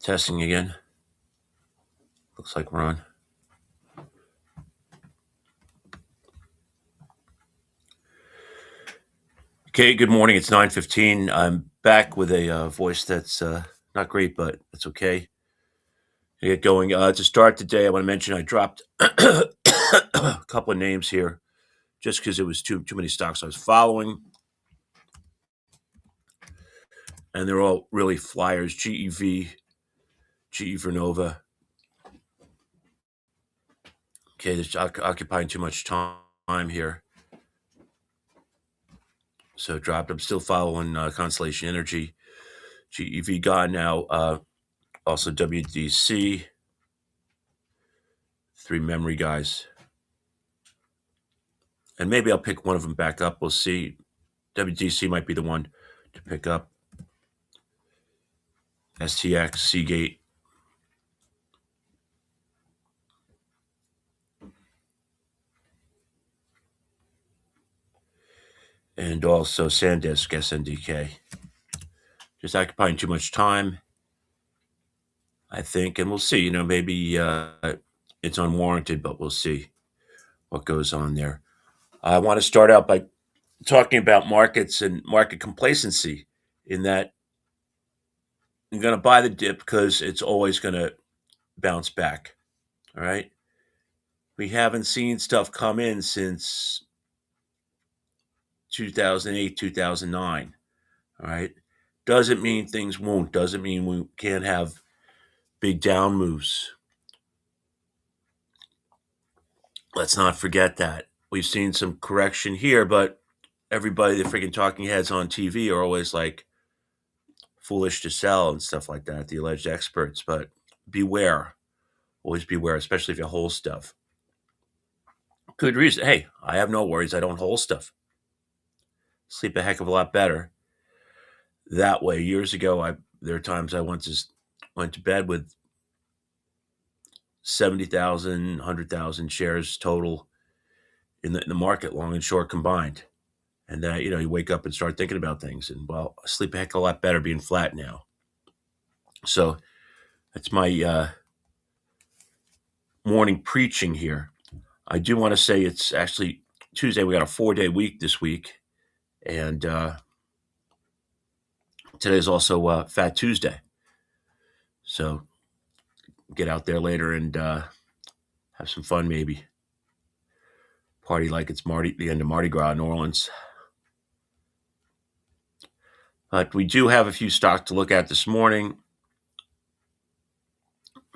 Testing again. Looks like we're on. Okay, good morning. It's 9:15. I'm back with a voice that's not great, but it's okay. To get going. To start today, I want to mention I dropped a couple of names here just because it was too many stocks I was following, and they're all really flyers. GEV, GE Vernova. Okay, this occupying too much time here, so dropped. I'm still following Constellation Energy. GEV gone now. Also WDC. Three memory guys. And maybe I'll pick one of them back up. We'll see. WDC might be the one to pick up. STX, Seagate. And also SanDisk, SNDK. Just occupying too much time, I think. And we'll see. Maybe it's unwarranted, but we'll see what goes on there. I want to start out by talking about markets and market complacency, in that you're going to buy the dip because it's always going to bounce back. All right. We haven't seen stuff come in since 2008, 2009. All right. Doesn't mean things won't. Doesn't mean we can't have big down moves. Let's not forget that. We've seen some correction here, but everybody, the freaking talking heads on TV, are always like foolish to sell and stuff like that, the alleged experts. But beware. Always beware, especially if you hold stuff. Good reason. Hey, I have no worries. I don't hold stuff. Sleep a heck of a lot better that way. Years ago, there are times I went to bed with 70,000, 100,000 shares total in the market, long and short combined. And then, you wake up and start thinking about things. And, well, I sleep a heck of a lot better being flat now. So that's my morning preaching here. I do want to say it's actually Tuesday. We got a 4-day week this week. And today is also Fat Tuesday. So get out there later and have some fun, maybe. Party like it's the end of Mardi Gras in New Orleans. But we do have a few stocks to look at this morning.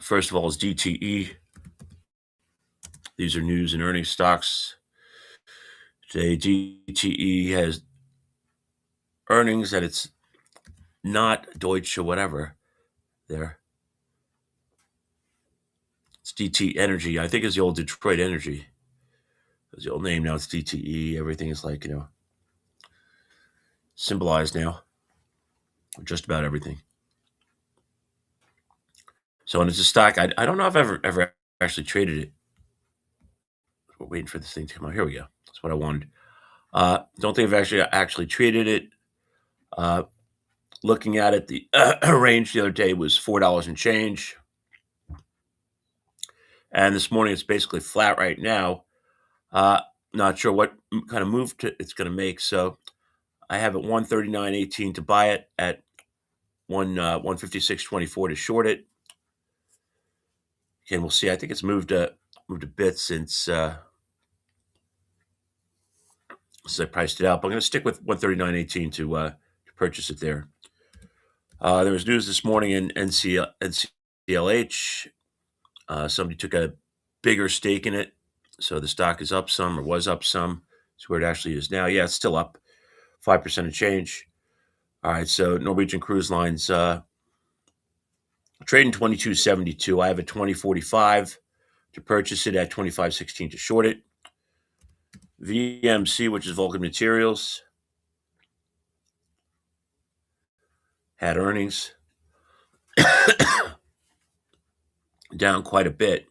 First of all is DTE. These are news and earnings stocks. Today, DTE has earnings that it's not Deutsche whatever there. It's DT Energy. I think it's the old Detroit Energy. It's the old name. Now it's DTE. Everything is like, symbolized now. Just about everything. So, and it's a stock. I don't know if I've ever actually traded it. We're waiting for this thing to come out. Here we go. That's what I wanted. Don't think I've actually traded it. Looking at it, the range the other day was $4 and change. And this morning it's basically flat right now. Not sure what kind of move it's going to make. So I have it 139.18 to buy it, at 156.24 to short it. Again, we'll see. I think it's moved a bit since I priced it out. But I'm going to stick with 139.18 to purchase it there. There was news this morning in NCLH. Somebody took a bigger stake in it, so the stock is up some, or was up some. It's where it actually is now. Yeah, it's still up 5% of change. All right, so Norwegian Cruise Lines trading 22.72. I have a 20.45 to purchase it, at 25.16 to short it. VMC, which is Vulcan Materials, had earnings down quite a bit,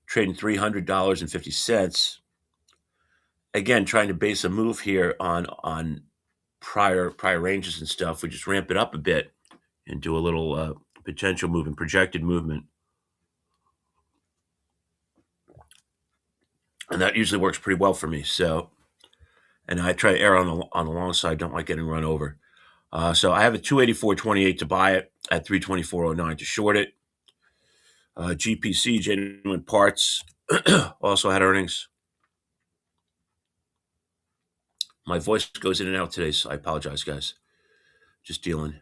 trading $300.50. Again, trying to base a move here on prior ranges and stuff. We just ramp it up a bit and do a little potential movement, projected movement. And that usually works pretty well for me. So, and I try to err on the long side. Don't like getting run over. So I have a 284.28 to buy it at 324.09 to short it. GPC, Genuine Parts, also had earnings. My voice goes in and out today, so I apologize, guys. Just dealing.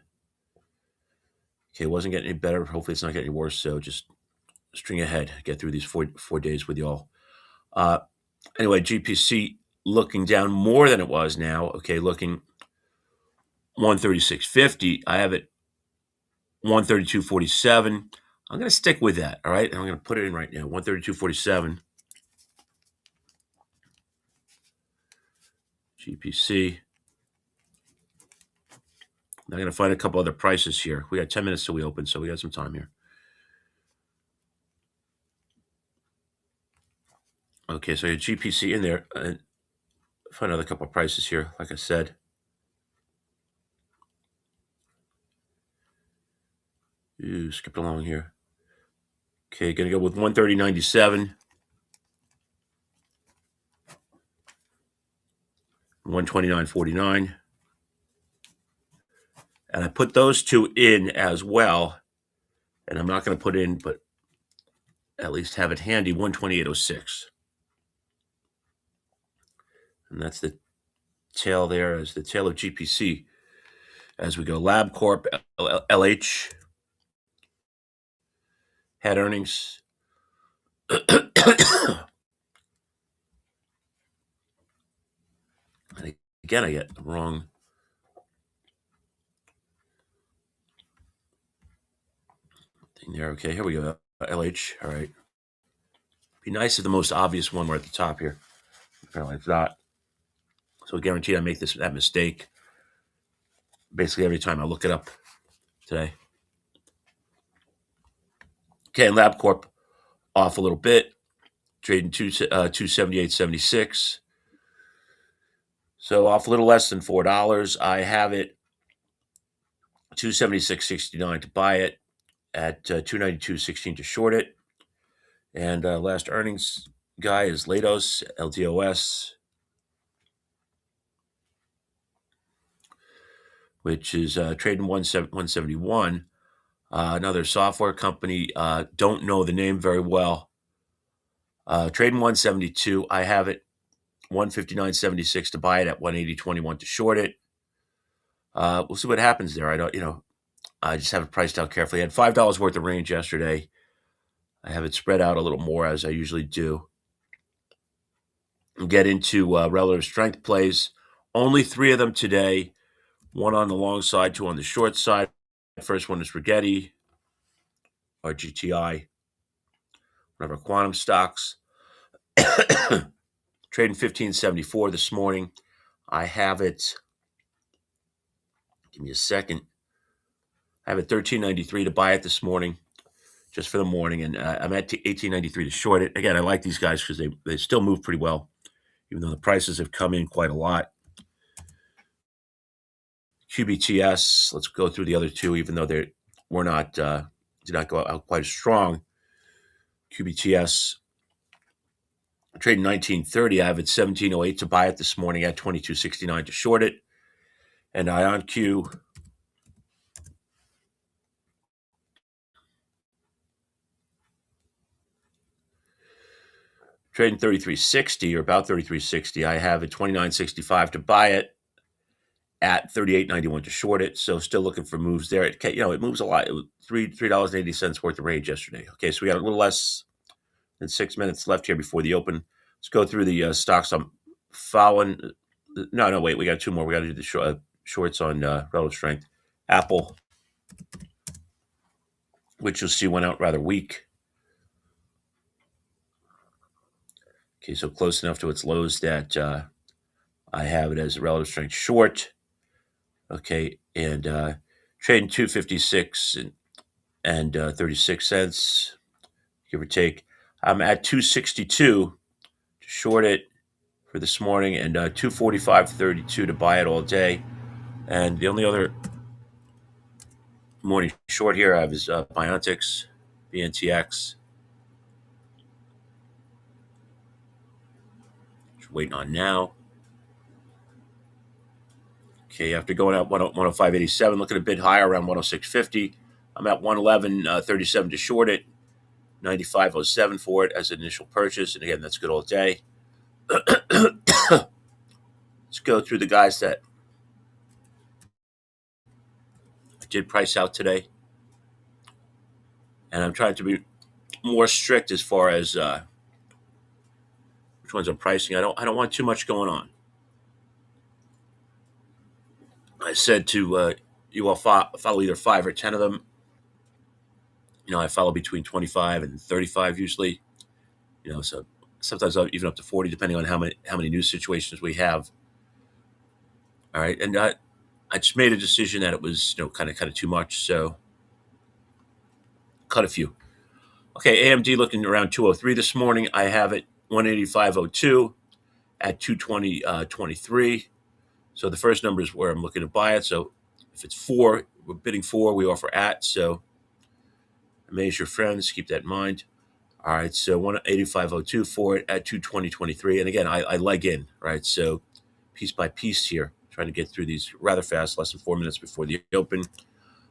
Okay, it wasn't getting any better. Hopefully, it's not getting any worse. So just string ahead, get through these four days with y'all. Anyway, GPC looking down more than it was now. Okay, looking 136.50. I have it 132.47. I'm going to stick with that. All right, and I'm going to put it in right now. 132.47. GPC. I'm going to find a couple other prices here. We got 10 minutes till we open, so we got some time here. Okay, so I got GPC in there. Find another couple of prices here, like I said. Ooh, skip along here. Okay, going to go with 130.97. 129.49. And I put those two in as well. And I'm not going to put in, but at least have it handy, 128.06. And that's the tail there as the tail of GPC. As we go, LabCorp, LH had earnings. And again, I get the wrong thing there. Okay, here we go. LH. All right. Be nice if the most obvious one were at the top here. Apparently, it's not. So guaranteed I make that mistake basically every time I look it up today. Okay, and LabCorp off a little bit, trading 278.76. So off a little less than $4. I have it 276.69 to buy it, at 292.16 to short it. And last earnings guy is Lados, LDOS, which is trading 171. Another software company. Don't know the name very well. Trading 172. I have it 159.76 to buy it at 180.21 to short it. We'll see what happens there. I just have it priced out carefully. I had $5 worth of range yesterday. I have it spread out a little more as I usually do. Get into relative strength plays. Only 3 of them today. 1 on the long side, 2 on the short side. The first one is Rigetti, or GTI, one of our quantum stocks. Trading 15.74 this morning. I have it. Give me a second. I have it 13.93 to buy it this morning, just for the morning, and I'm at 18.93 to short it. Again, I like these guys because they still move pretty well, even though the prices have come in quite a lot. QBTS. Let's go through the other two, even though did not go out quite as strong. QBTS trading 19.30. I have it 17.08 to buy it this morning at 22.69 to short it. And IonQ. Trading 33.60 or about 33.60. I have it 29.65 to buy it at 38.91 to short it. So still looking for moves there. It moves a lot. It was $3.80 worth of range yesterday. Okay, so we got a little less than 6 minutes left here before the open. Let's go through the stocks I'm following. No, wait. We got 2 more. We got to do the shorts on relative strength. Apple, which you'll see went out rather weak. Okay, so close enough to its lows that I have it as a relative strength short. Okay, and trading 256 and 36 cents, give or take. I'm at 262 to short it for this morning, and 245.32 to buy it all day. And the only other morning short here. I have his Biontix, BNTX. Just waiting on now. Okay, after going out 105.87, looking a bit higher around 106.50. I'm at 111.37 to short it, 95.07 for it as an initial purchase. And again, that's good all day. Let's go through the guys that I did price out today. And I'm trying to be more strict as far as which ones I'm pricing. I don't want too much going on. I said to you all follow either 5 or 10 of them. I follow between 25 and 35 usually. So sometimes even up to 40, depending on how many news situations we have. All right, and I just made a decision that it was kind of too much, so cut a few. Okay, AMD looking around 203 this morning. I have it 185.02 at 220.23. So the first number is where I'm looking to buy it. So if it's 4, we're bidding 4, we offer at. So amaze your friends, keep that in mind. All right, so 185.02 for it at 220.23. And again, I leg in, right? So piece by piece here, trying to get through these rather fast, less than 4 minutes before the open.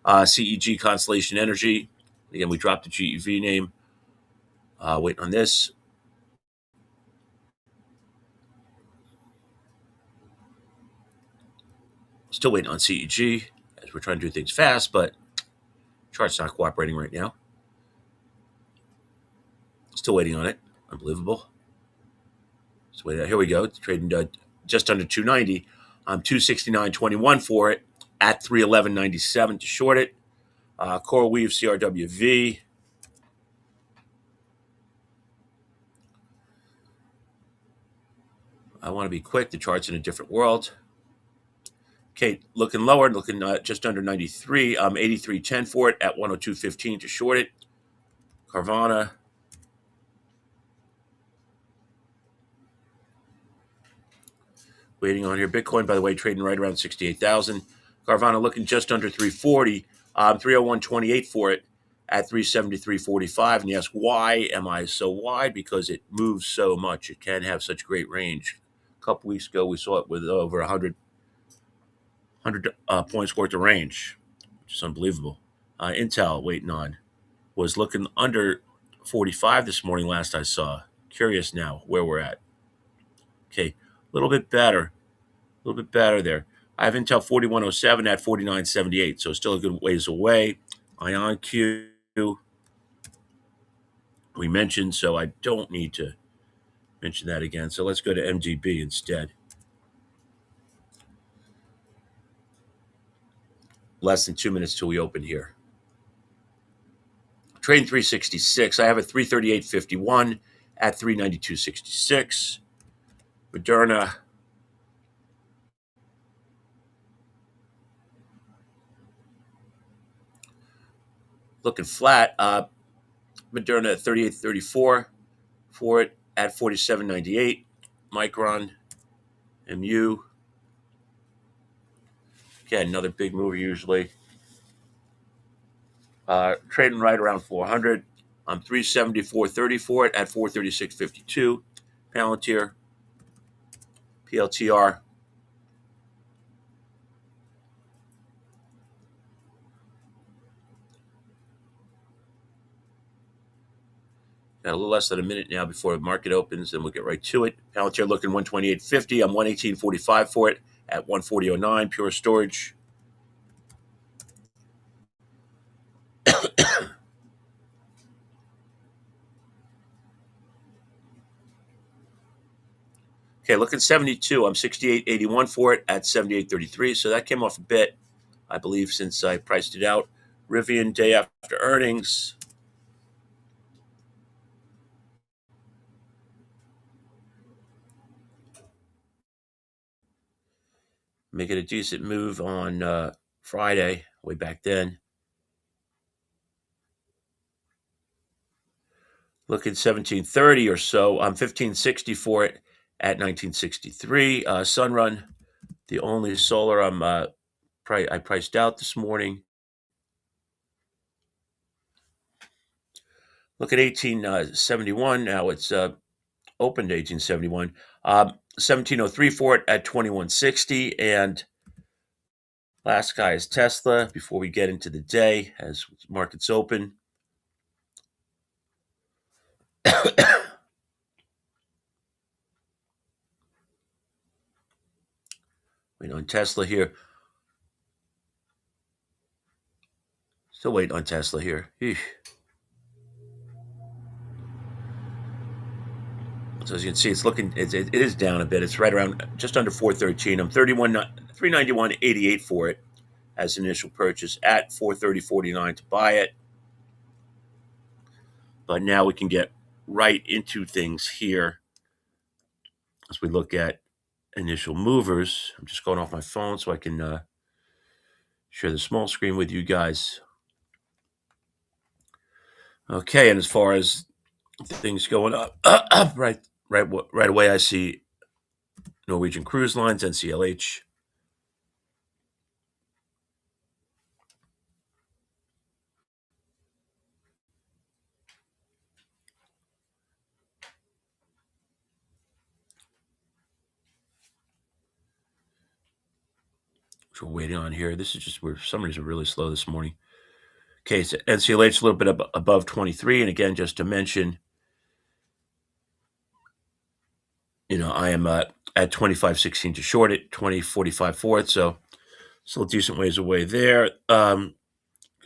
CEG, Constellation Energy. Again, we dropped the GEV name. Waiting on this. Still waiting on CEG as we're trying to do things fast, but chart's not cooperating right now. Still waiting on it. Unbelievable. So wait, here we go. It's trading just under 290. I'm 269.21 for it at 311.97 to short it. Coral Weave CRWV. I want to be quick. The chart's in a different world. Okay, looking lower, looking just under 93. I'm 83.10 for it at 102.15 to short it. Carvana. Waiting on here. Bitcoin, by the way, trading right around 68,000. Carvana looking just under 340. 301.28 for it at 373.45. And you ask, why am I so wide? Because it moves so much. It can have such great range. A couple weeks ago, we saw it with over 100 points worth of range, which is unbelievable. Intel, waiting on, was looking under 45 this morning last I saw. Curious now where we're at. Okay, a little bit better there. I have Intel 4107 at 49.78, so still a good ways away. IonQ, we mentioned, so I don't need to mention that again. So let's go to MGB instead. Less than 2 minutes till we open here. Trading 366. I have a 338.51 at 392.66. Moderna. Looking flat. Moderna at 38.34 for it at 47.98. Micron, MU. Again, another big mover usually. Trading right around 400. I'm 374.30 for it at 436.52. Palantir, PLTR. Got a little less than a minute now before the market opens, and we'll get right to it. Palantir looking 128.50. I'm 118.45 for it at 140.09. Pure Storage. Okay, looking 72. I'm 68.81 for it at 78.33. So that came off a bit, I believe, since I priced it out. Rivian, day after earnings. Making a decent move on Friday, way back then. Looking 1730 or so. I'm 1560 for it at 1963. Sunrun, the only solar I priced out this morning. Look at 1871. Now it's opened 1871. 1703 for it at 2160. And last guy is Tesla before we get into the day as markets open. Wait on Tesla here. Still waiting on Tesla here. Eesh. So as you can see, it's looking, it is down a bit. It's right around just under 413. I'm 391.88 for it as initial purchase at 430.49 to buy it. But now we can get right into things here as we look at initial movers. I'm just going off my phone so I can share the small screen with you guys. Okay, and as far as things going up, right away, I see Norwegian Cruise Lines, NCLH. Which we're waiting on here. This is just where some reason really slow this morning. Okay, so NCLH a little bit above 23, and again, just to mention, I am at 25.16 to short it, 20.45 for it, so still a decent ways away there. Can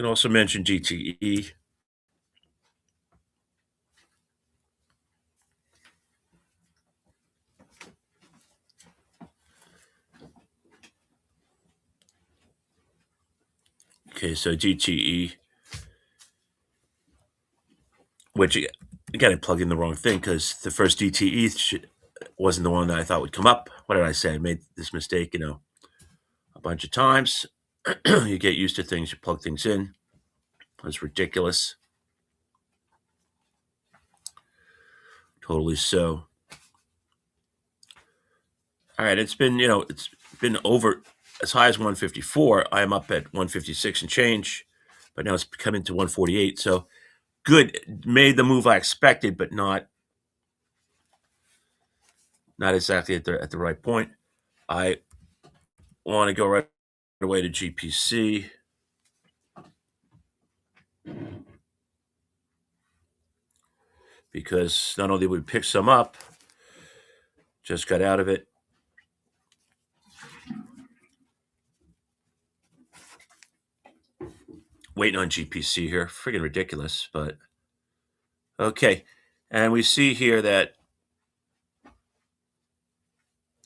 also mention GTE. Okay, so GTE, which again, I plugged in the wrong thing because the first GTE wasn't the one that I thought would come up. What did I say? I made this mistake, a bunch of times. You get used to things, you plug things in. That's ridiculous. Totally so. All right, it's been over as high as 154. I am up at 156 and change, but now it's coming to 148. So good, made the move I expected, but not exactly at the right point. I want to go right away to GPC. Because not only did we pick some up, just got out of it. Waiting on GPC here. Friggin' ridiculous, but okay. And we see here that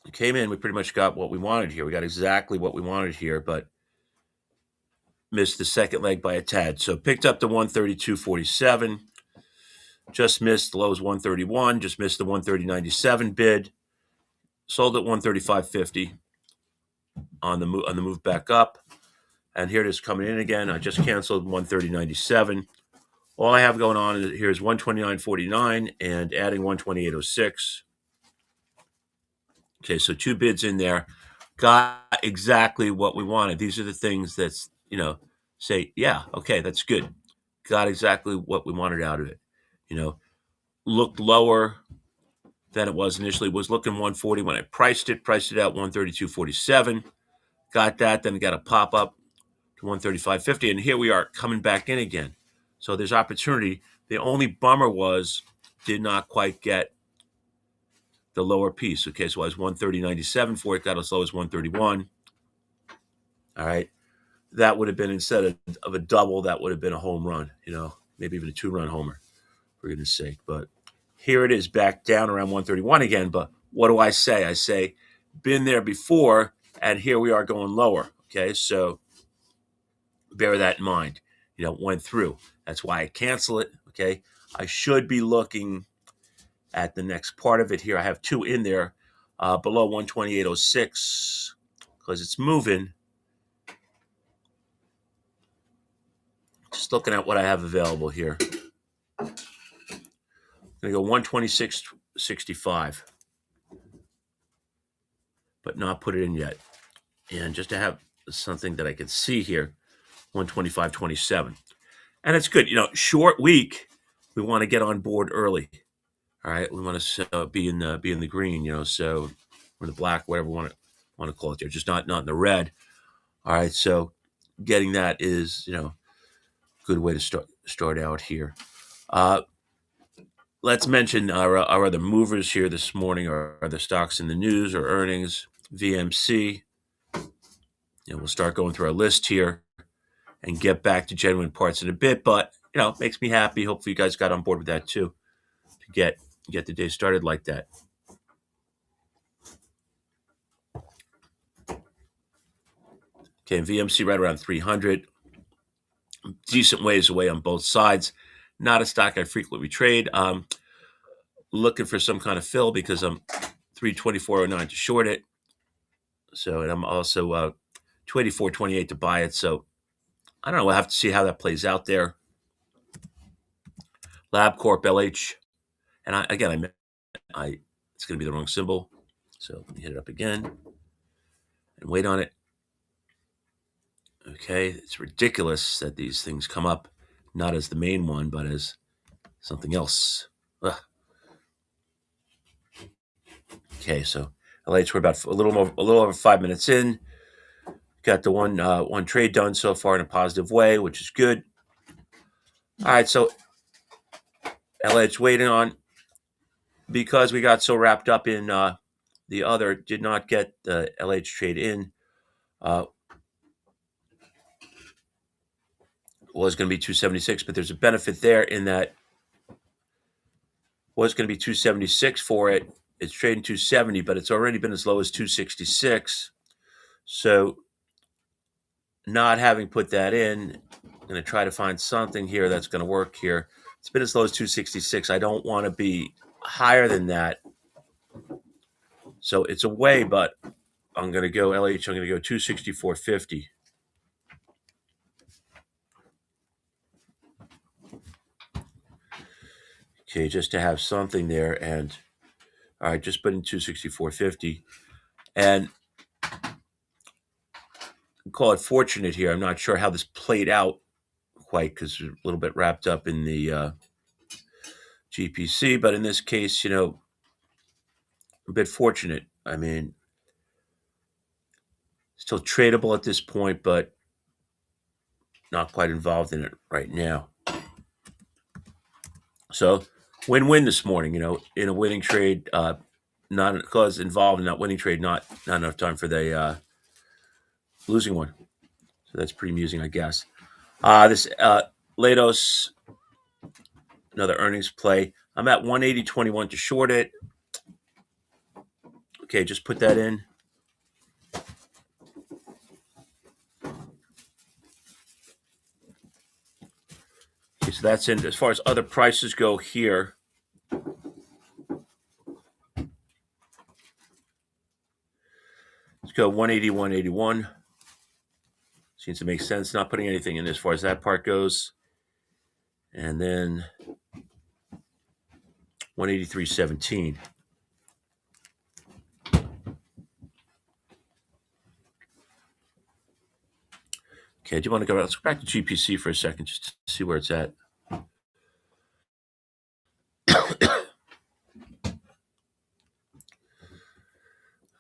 we came in, we pretty much got what we wanted here. We got exactly what we wanted here, but missed the second leg by a tad. So picked up the 132.47, just missed the lows 131, just missed the 130.97 bid, sold at 135.50 on the move back up. And here it is coming in again. I just canceled 130.97. All I have going on here is 129.49 and adding 128.06. Okay, so two bids in there. Got exactly what we wanted. These are the things that's, say, yeah, okay, that's good. Got exactly what we wanted out of it. Looked lower than it was initially. Was looking 140 when I priced it out 132.47. Got that, then got a pop up to 135.50, and here we are coming back in again. So there's opportunity. The only bummer was did not quite get the lower piece. Okay, so I was 130.97 for it, got as low as 131. All right. That would have been, instead of a double, that would have been a home run, maybe even a 2-run homer, for goodness sake. But here it is back down around 131 again. But what do I say? I say, been there before, and here we are going lower. Okay, so bear that in mind. Went through. That's why I cancel it. Okay, I should be looking at the next part of it here. I have two in there below 128.06 because it's moving. Just looking at what I have available here. I'm going to go 126.65, but not put it in yet. And just to have something that I can see here, 125.27. And it's good. Short week, we want to get on board early. All right, we want to be in the green, so or the black, whatever we want to call it there, just not in the red. All right, so getting that is good way to start out here. Uh, let's mention our other movers here this morning are the stocks in the news or earnings. VMC. We'll start going through our list here and get back to genuine parts in a bit, but it makes me happy. Hopefully, you guys got on board with that too to get the day started like that. Okay, VMC right around 300. Decent ways away on both sides. Not a stock I frequently trade. Looking for some kind of fill because I'm 324.09 to short it. So, and I'm also 284.28 to buy it. So, I don't know. We'll have to see how that plays out there. LabCorp, LH, and I it's going to be the wrong symbol. So let me hit it up again and wait on it. Okay, it's ridiculous that these things come up not as the main one, but as something else. Ugh. Okay, so LH, we're about a little over 5 minutes in. Got the one trade done so far in a positive way, which is good. All right, so LH waiting on because we got so wrapped up in the other, did not get the LH trade in. Was going to be 276, but there's a benefit there in that was going to be 276 for it. It's trading 270, but it's already been as low as 266. So not having put that in, I'm going to try to find something here that's going to work here. It's been as low as 266. I don't want to be higher than that. So it's away, but I'm going to go LH. I'm going to go 264.50. Okay, just to have something there. And all right, just put in 264.50. And call it fortunate here. I'm not sure how this played out quite because we're a little bit wrapped up in the GPC, but in this case, a bit fortunate. I mean, still tradable at this point, but not quite involved in it right now. So win-win this morning, in a winning trade, not because involved in that winning trade, not enough time for the losing one. So that's pretty amusing, I guess. This Lados, another earnings play. I'm at 180.21 to short it. Okay, just put that in. Okay, so that's in. As far as other prices go here, let's go 180, 181. Seems to make sense. Not putting anything in as far as that part goes. And then 183.17. Okay, do you want to go? Let's go back to GPC for a second just to see where it's at.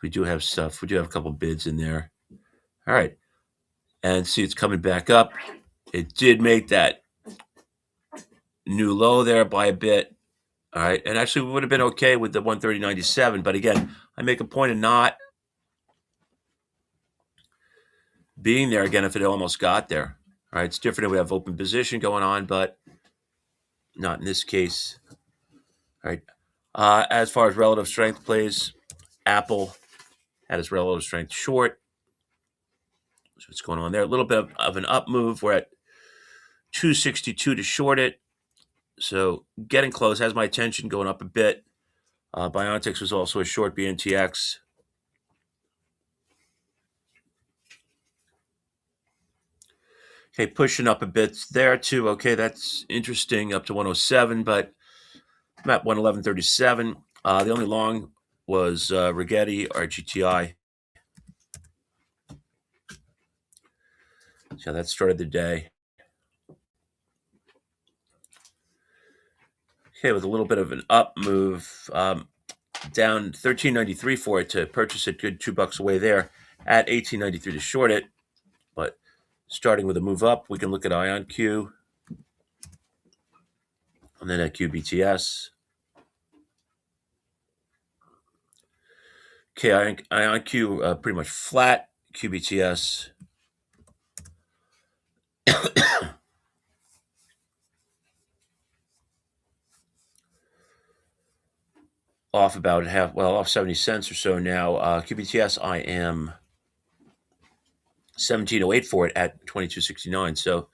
We do have stuff. We do have a couple bids in there. All right. And see, it's coming back up. It did make that new low there by a bit. All right. And actually, we would have been okay with the 130.97. But again, I make a point of not being there again if it almost got there. All right. It's different if we have open position going on, but not in this case. All right. As far as relative strength plays, Apple had its relative strength short. So what's going on there? A little bit of an up move. We're at 262 to short it. So getting close. Has my attention going up a bit. Biontech was also a short BNTX. Okay, pushing up a bit there too. Okay, that's interesting. Up to 107, but I'm at 111.37. The only long was Rigetti, RGTI. So that started the day. Okay, with a little bit of an up move, down 13.93 for it to purchase it. Good $2 away there at 18.93 to short it. But starting with a move up, we can look at IonQ and then at QBTS. Okay, IonQ pretty much flat. QBTS off about half, well, off 70 cents or so now. QBTS, I am 17.08 for it at 22.69. So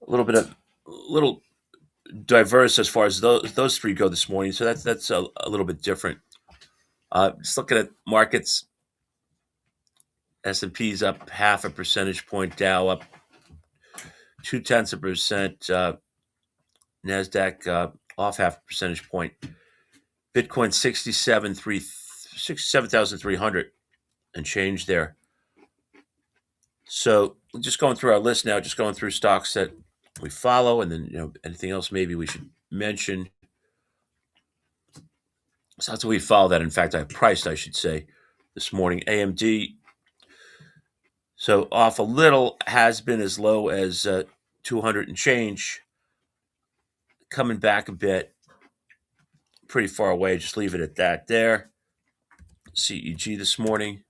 a little diverse as far as those three go this morning. So that's a little bit different. Just looking at markets, S&P's up half a percentage point, Dow up 0.2%, Nasdaq off half a percentage point, Bitcoin 67,300 and change there. So just going through our list now, just going through stocks that we follow, and then anything else maybe we should mention. So that's what we follow that. In fact, I priced, I should say, this morning. AMD, so off a little, has been as low as 200 and change, coming back a bit, pretty far away. Just leave it at that there. CEG this morning.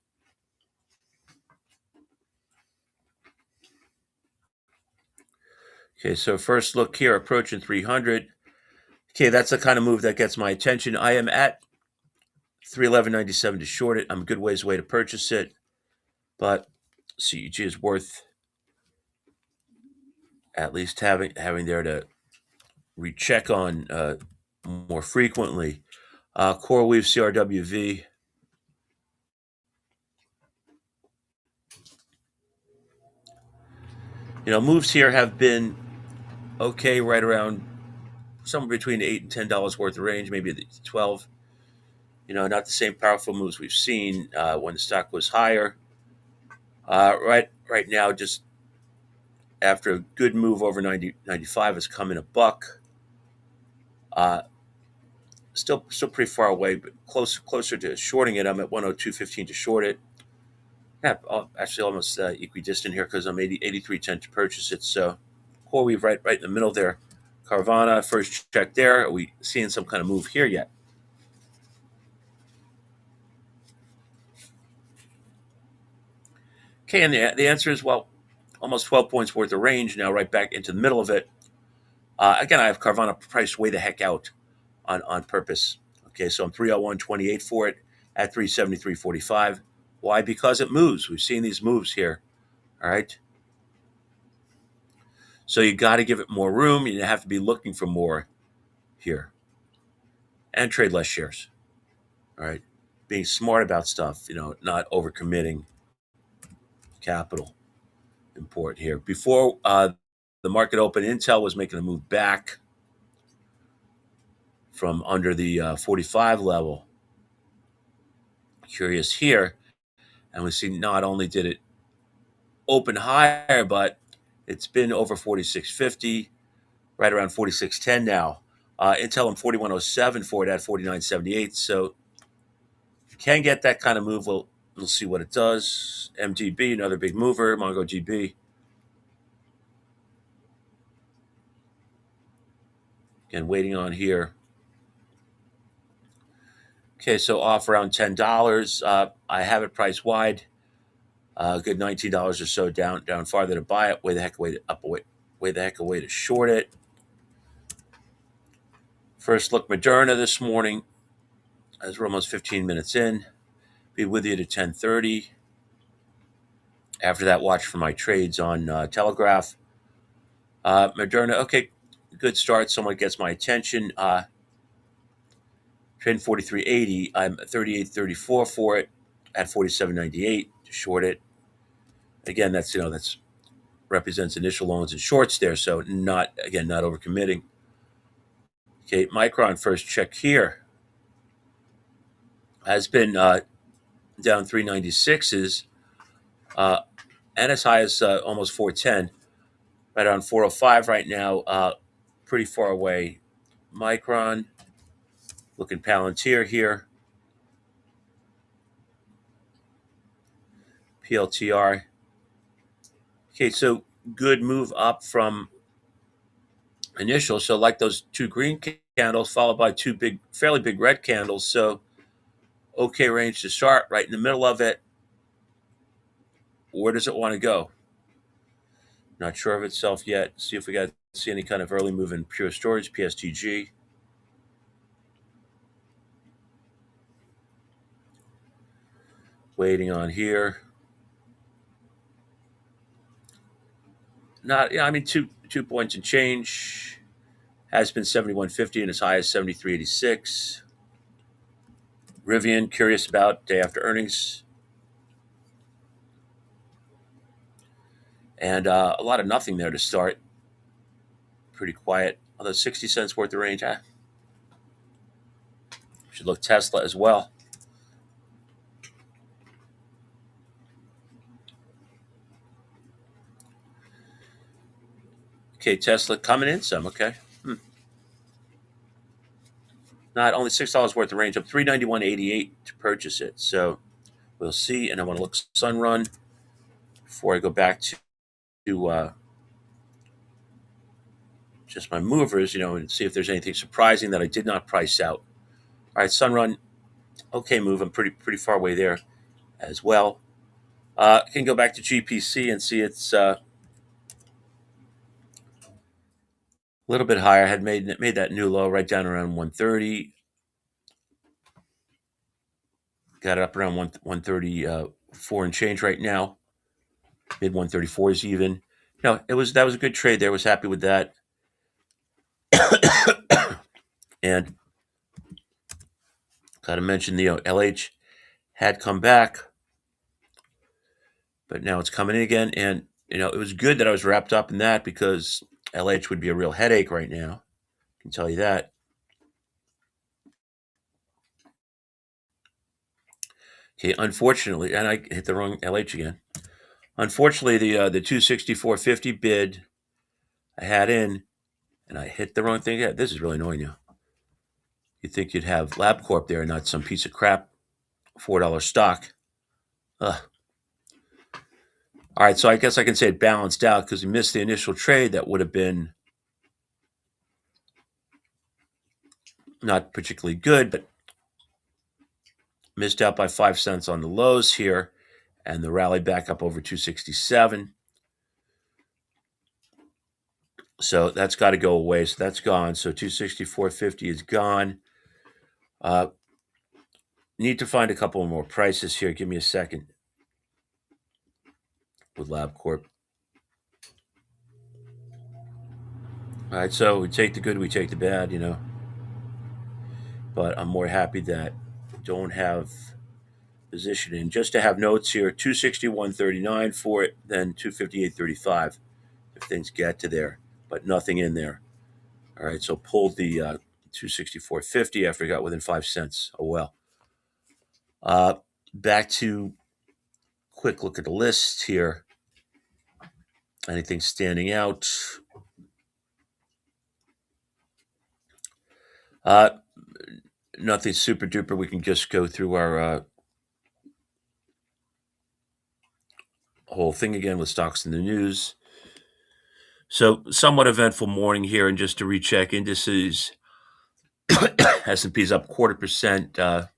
Okay, so first look here, approaching 300. Okay, that's the kind of move that gets my attention. I am at 311.97 to short it. I'm a good ways away to purchase it, but CEG is worth at least having there to recheck on more frequently. CoreWeave CRWV. Moves here have been okay, right around somewhere between $8 and $10 worth of range, maybe 12. Not the same powerful moves we've seen when the stock was higher. Right now, just after a good move over 90.95 has come in a buck. Still pretty far away, but closer to shorting it. I'm at 102.15 to short it. Yeah, actually almost equidistant here because I'm 83.10 to purchase it. So CoreWeave right in the middle there. Carvana, first check there. Are we seeing some kind of move here yet? Okay, and the answer is, well, almost 12 points worth of range now, right back into the middle of it. Again, I have Carvana priced way the heck out on purpose. Okay, so I'm 301.28 for it at 373.45. Why? Because it moves. We've seen these moves here. All right. So you got to give it more room. You have to be looking for more here and trade less shares. All right. Being smart about stuff, not overcommitting capital. Important here. Before the market open, Intel was making a move back from under the 45 level. Curious here. And we see not only did it open higher, but it's been over 46.50, right around 46.10 now. Intel on 41.07 for it at 49.78. So you can get that kind of move. We'll see what it does. MGB, another big mover. MongoDB. Again, waiting on here. Okay, so off around $10. I have it priced wide. Good $19 or so down farther to buy it. Way the heck away to short it. First look, Moderna this morning, as we're almost 15 minutes in. Be with you to 10:30. After that, watch for my trades on Telegraph. Moderna, okay, good start. Someone gets my attention. Trading 43.80. I'm 38.34 for it at 47.98 to short it. Again, that's represents initial longs and shorts there, so not overcommitting. Okay, Micron first check here has been down 396s and as high as almost 410, right around 405 right now. Pretty far away Micron, looking Palantir here, PLTR. Okay, so good move up from initial. So like those two green candles followed by two big, fairly big red candles. So okay range to start right in the middle of it. Where does it want to go? Not sure of itself yet. See if we got see any kind of early move in Pure Storage, PSTG. Waiting on here. Not, yeah, I mean, 2 points and change. Has been 71.50 and as high as 73.86. Rivian, curious about day after earnings. And a lot of nothing there to start. Pretty quiet. Although 60 cents worth of range. Should look Tesla as well. Okay, Tesla coming in some. Okay. Not only $6 worth of range, up 391.88 to purchase it. So we'll see. And I want to look Sunrun before I go back to just my movers, and see if there's anything surprising that I did not price out. All right, Sunrun, okay move. I'm pretty far away there as well. I can go back to GPC and see it's a little bit higher. I had made that new low right down around 130. Got it up around 134 and change right now. Mid 134s even. That was a good trade there. Was happy with that. And got to mention the LH had come back, but now it's coming in again. And it was good that I was wrapped up in that because LH would be a real headache right now. I can tell you that. Okay, unfortunately, and I hit the wrong LH again. Unfortunately, the 264.50 bid I had in, and I hit the wrong thing. Yeah, this is really annoying you. You'd think you'd have LabCorp there, and not some piece of crap $4 stock. Ugh. All right, so I guess I can say it balanced out because we missed the initial trade. That would have been not particularly good, but missed out by 5 cents on the lows here, and the rally back up over 267. So that's got to go away. So that's gone. So 264.50 is gone. Need to find a couple more prices here. Give me a second with LabCorp. All right, so we take the good, we take the bad, But I'm more happy that I don't have position in. Just to have notes here, 261.39 for it, then 258.35 if things get to there, but nothing in there. All right, so pulled the 264.50 after I got within 5 cents. Oh well. Back to quick look at the list here. Anything standing out? Nothing super duper. We can just go through our whole thing again with stocks in the news. So somewhat eventful morning here, and just to recheck indices, S&P's up 0.25%,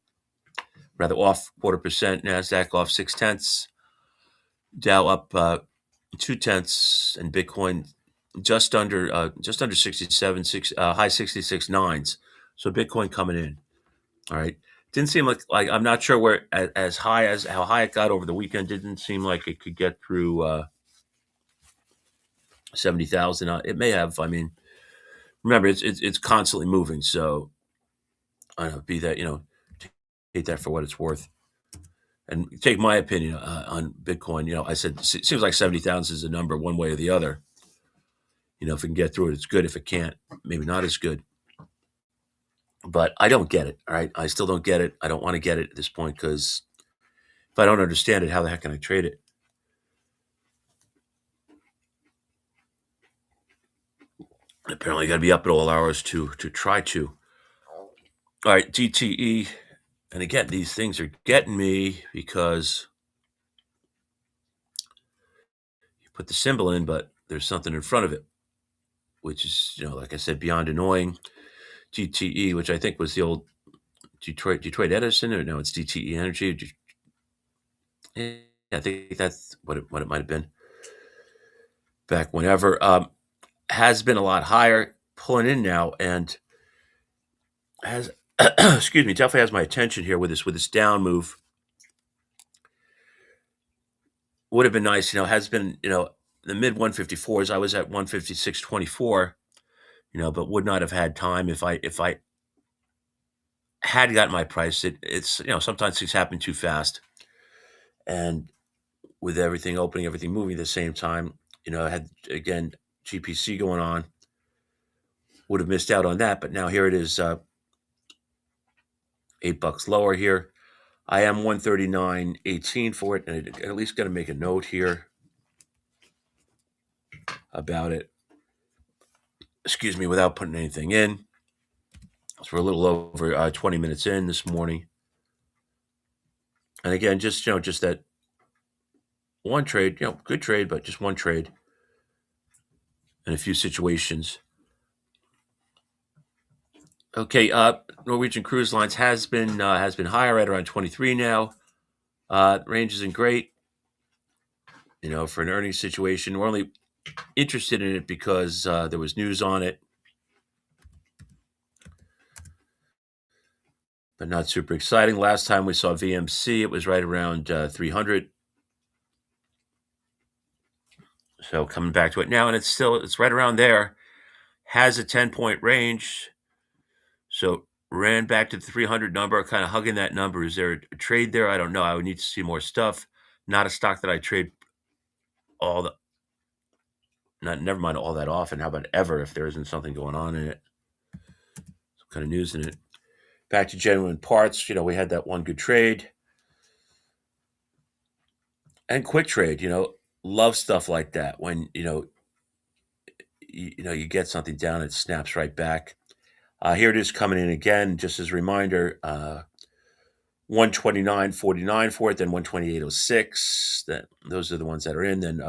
rather off 0.25%. Nasdaq off 0.6. Dow up 0.2, and Bitcoin just under 67, high 66 nines. So Bitcoin coming in. All right. Didn't seem like I'm not sure where as high as how high it got over the weekend. Didn't seem like it could get through 70,000. It may have. I mean, remember it's constantly moving. So I don't know. Be that take that for what it's worth, and take my opinion on Bitcoin. I said it seems like 70,000 is a number one way or the other. If it can get through it, it's good. If it can't, maybe not as good. But I don't get it. All right, I still don't get it. I don't want to get it at this point because if I don't understand it, how the heck can I trade it? Apparently, got to be up at all hours to try to. All right, DTE, and again, these things are getting me because you put the symbol in, but there's something in front of it, which is, like I said, beyond annoying. GTE, which I think was the old Detroit Edison, or no, it's DTE Energy. Yeah, I think that's what it might have been back whenever. Has been a lot higher, pulling in now, and has excuse me, definitely has my attention here with this down move. Would have been nice, has been, the mid 154s. I was at 156.24, but would not have had time if I had gotten my price. It's sometimes things happen too fast, and with everything opening, everything moving at the same time, I had again GPC going on. Would have missed out on that, but now here it is, $8 lower here. I am 139.18 for it, and at least got to make a note here about it. Excuse me, without putting anything in. So we're a little over 20 minutes in this morning, and again, just that one trade, good trade, but just one trade in a few situations. Okay, Norwegian Cruise Lines has been higher at around 23 now. Range isn't great, for an earnings situation. We're only interested in it because there was news on it, but not super exciting. Last time we saw VMC, it was right around 300. So coming back to it now, and it's right around there. Has a 10-point range. So ran back to the 300 number, kind of hugging that number. Is there a trade there? I don't know. I would need to see more stuff. Not a stock that I trade all the not never mind all that often. How about ever if there isn't something going on in it? Some kind of news in it. Back to genuine parts. We had that one good trade. And quick trade, love stuff like that. When, you get something down, it snaps right back. Here it is coming in again, just as a reminder. 129.49 for it, then 128.06. Those are the ones that are in. Then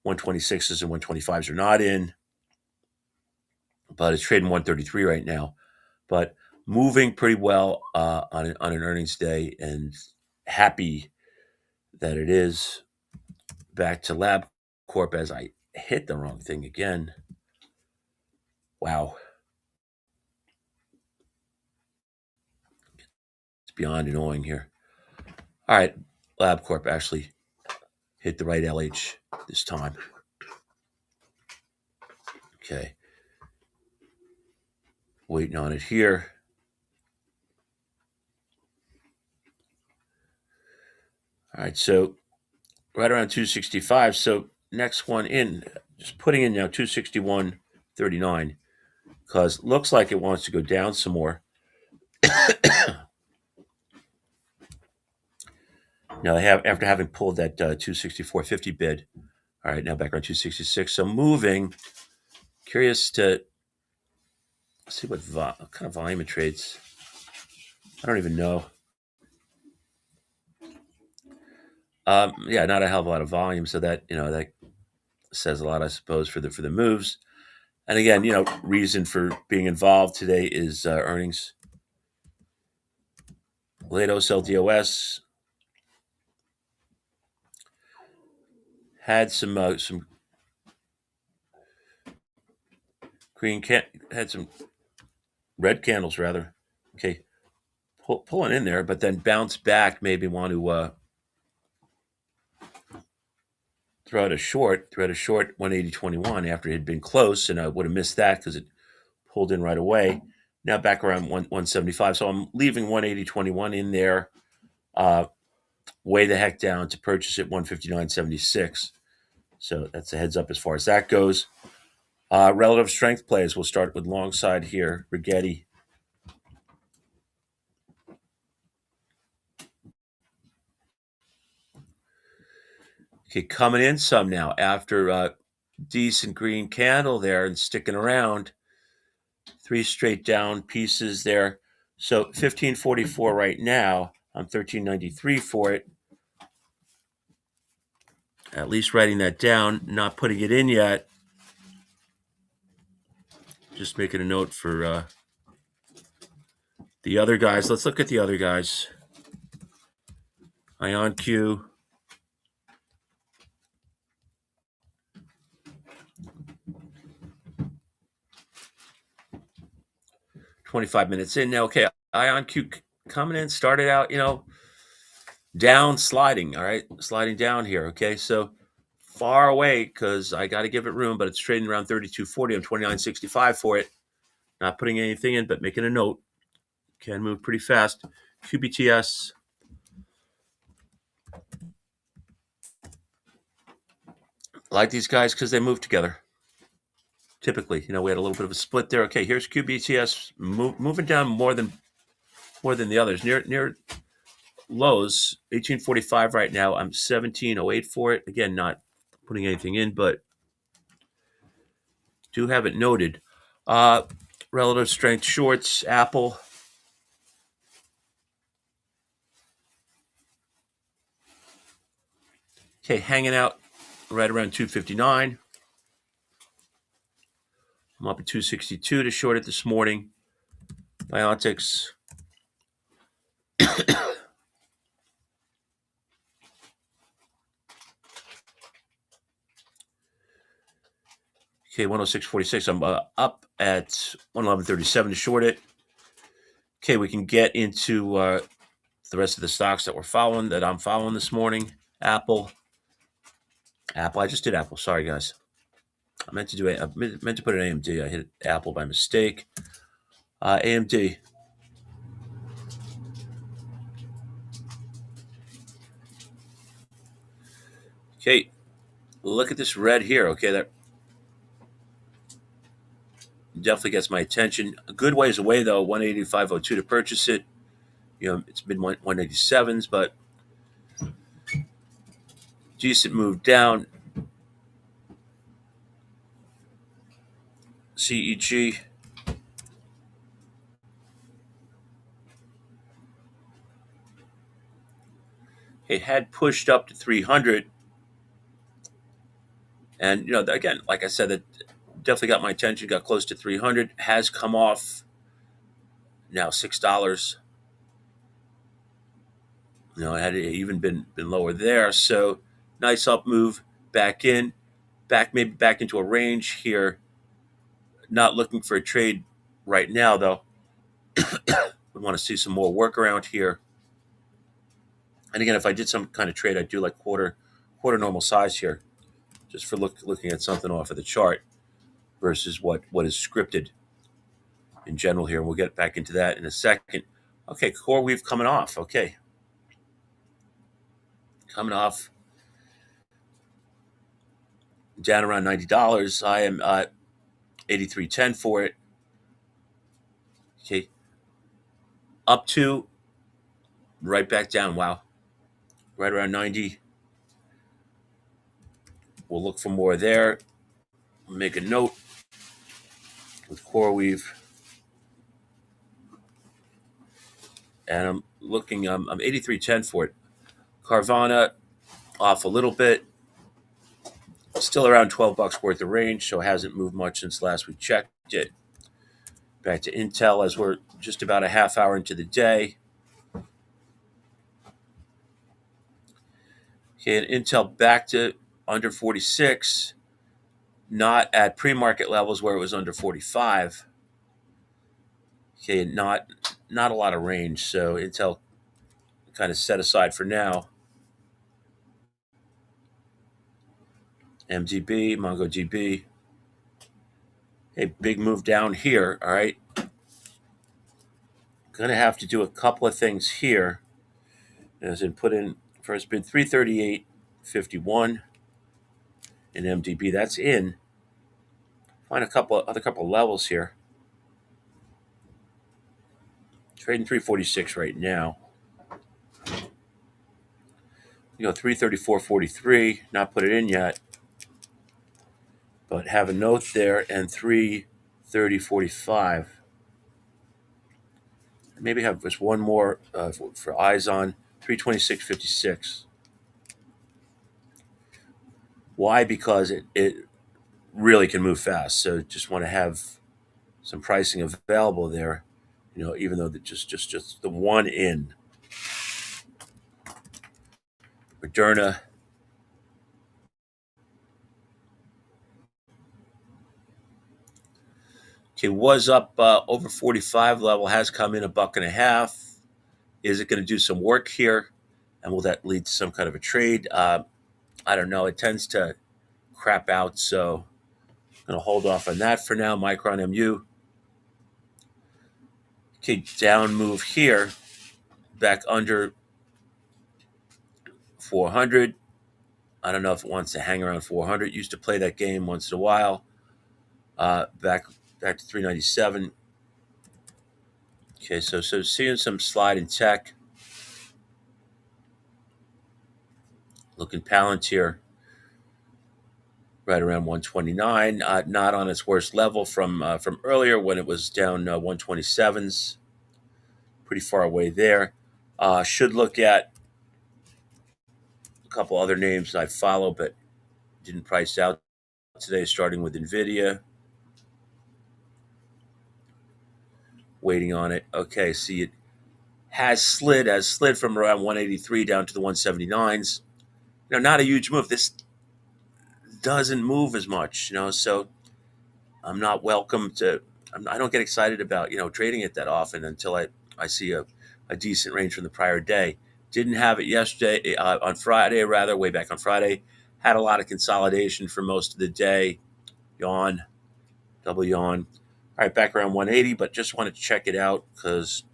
126s and 125s are not in. But it's trading 133 right now. But moving pretty well on an earnings day, and happy that it is. Back to LabCorp as I hit the wrong thing again. Wow. It's beyond annoying here. All right. LabCorp actually hit the right LH this time. Okay. Waiting on it here. All right. So right around 265. So next one in, just putting in now 261.39, because looks like it wants to go down some more. Now they have, after having pulled that 264.50 bid. All right, now back around 266. So moving. Curious to see what kind of volume it trades. I don't even know. Yeah, not a hell of a lot of volume. So that that says a lot, I suppose, for the moves. And again, reason for being involved today is earnings. Latos LDOS had some had some red candles rather. Okay, pulling in there, but then bounce back. Maybe want to throw out a short 180.21 after it had been close, and I would have missed that because it pulled in right away. Now back around 175. So I'm leaving 180.21 in there. Way the heck down to purchase at 159.76. So that's a heads up as far as that goes. Relative strength plays. We'll start with long side here. Rigetti. Okay, coming in some now after decent green candle there and sticking around. 3 straight down pieces there. So 1544 right now. I'm 1393 for it. At least writing that down, not putting it in yet. Just making a note for the other guys. Let's look at the other guys. IonQ. 25 minutes in now. Okay, IonQ coming in, started out, down sliding. All right, sliding down here. Okay, so far away because I got to give it room, but it's trading around 32.40. I'm 29.65 for it. Not putting anything in, but making a note. Can move pretty fast. QBTS. I like these guys because they move together. Typically, we had a little bit of a split there. Okay, here's QBTS moving down more than the others. Near lows, 1845 right now. I'm 1708 for it. Again, not putting anything in, but do have it noted. Relative strength shorts, Apple. Okay, hanging out right around 259. I'm up at 262 to short it this morning. Biotics. Okay, 106.46. I'm up at 111.37 to short it. Okay, we can get into the rest of the stocks that I'm following this morning. Apple. I just did Apple. Sorry, guys. I meant to put an AMD. I hit Apple by mistake. AMD. Okay, look at this red here. Okay, that definitely gets my attention. A good ways away though. 185.02 to purchase it. It's mid 187s, but decent move down. CEG. It had pushed up to 300. And, again, like I said, it definitely got my attention, got close to 300, has come off now $6. It had even been lower there. So nice up move back maybe back into a range here. Not looking for a trade right now, though. Would want to see some more work around here. And again, if I did some kind of trade, I'd do like quarter normal size here, just for looking at something off of the chart versus what is scripted in general here. And we'll get back into that in a second. Okay, CoreWeave coming off. Okay. Coming off down around $90. I am 83.10 for it. Okay. Up to right back down. Wow. Right around 90. We'll look for more there. Make a note with CoreWeave. And I'm looking, I'm 83.10 for it. Carvana off a little bit. Still around $12 worth of range, so it hasn't moved much since last we checked it. Back to Intel as we're just about a half hour into the day. Okay, and Intel back to under 46, not at pre-market levels where it was under 45. Okay, not a lot of range, so Intel kind of set aside for now. MGB, MongoDB. A big move down here, all right? Going to have to do a couple of things here. As in put in first bid 338.51 in MDB. That's in. Find a couple of levels here. Trading 346 right now. 334.43. Not put it in yet. but have a note there and 330.45. Maybe have just one more for eyes on 326.56. Why? Because it really can move fast. So just want to have some pricing available there. Even though that just the one in Moderna. Okay, was up over 45 level, has come in a buck and a half. Is it going to do some work here? And will that lead to some kind of a trade? I don't know. It tends to crap out, so I'm going to hold off on that for now. Micron MU. Okay, down move here, back under 400. I don't know if it wants to hang around 400. Used to play that game once in a while. Back to 397. Okay, so seeing some slide in tech. Looking Palantir right around 129, not on its worst level from earlier when it was down 127s, pretty far away there. Should look at a couple other names I follow but didn't price out today, starting with NVIDIA. Waiting on it. Okay, see it has slid from around 183 down to the 179s. Not a huge move. This doesn't move as much, so I'm not welcome to. I don't get excited about trading it that often until I see a decent range from the prior day. Didn't have it yesterday on Friday, rather way back on Friday. Had a lot of consolidation for most of the day. Yawn, double yawn. All right, back around 180, but just wanted to check it out because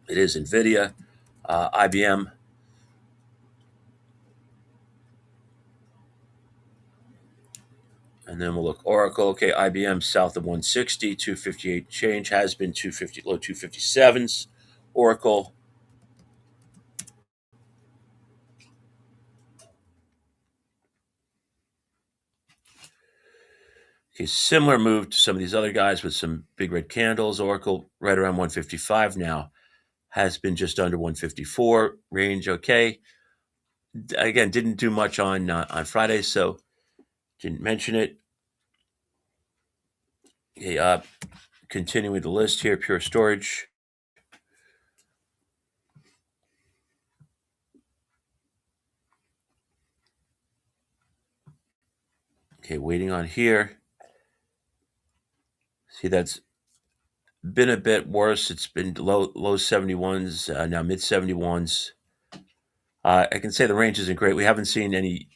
it is NVIDIA, IBM. And then we'll look Oracle. Okay, IBM south of 160, 258 change, has been 250, low 257s. Oracle, okay, similar move to some of these other guys with some big red candles. Oracle right around 155 now, has been just under 154 range. Okay, again, didn't do much on Friday, so didn't mention it. Okay, continuing the list here, Pure Storage. Okay, waiting on here. See, that's been a bit worse. It's been low 71s, now mid 71s. I can say the range isn't great. We haven't seen any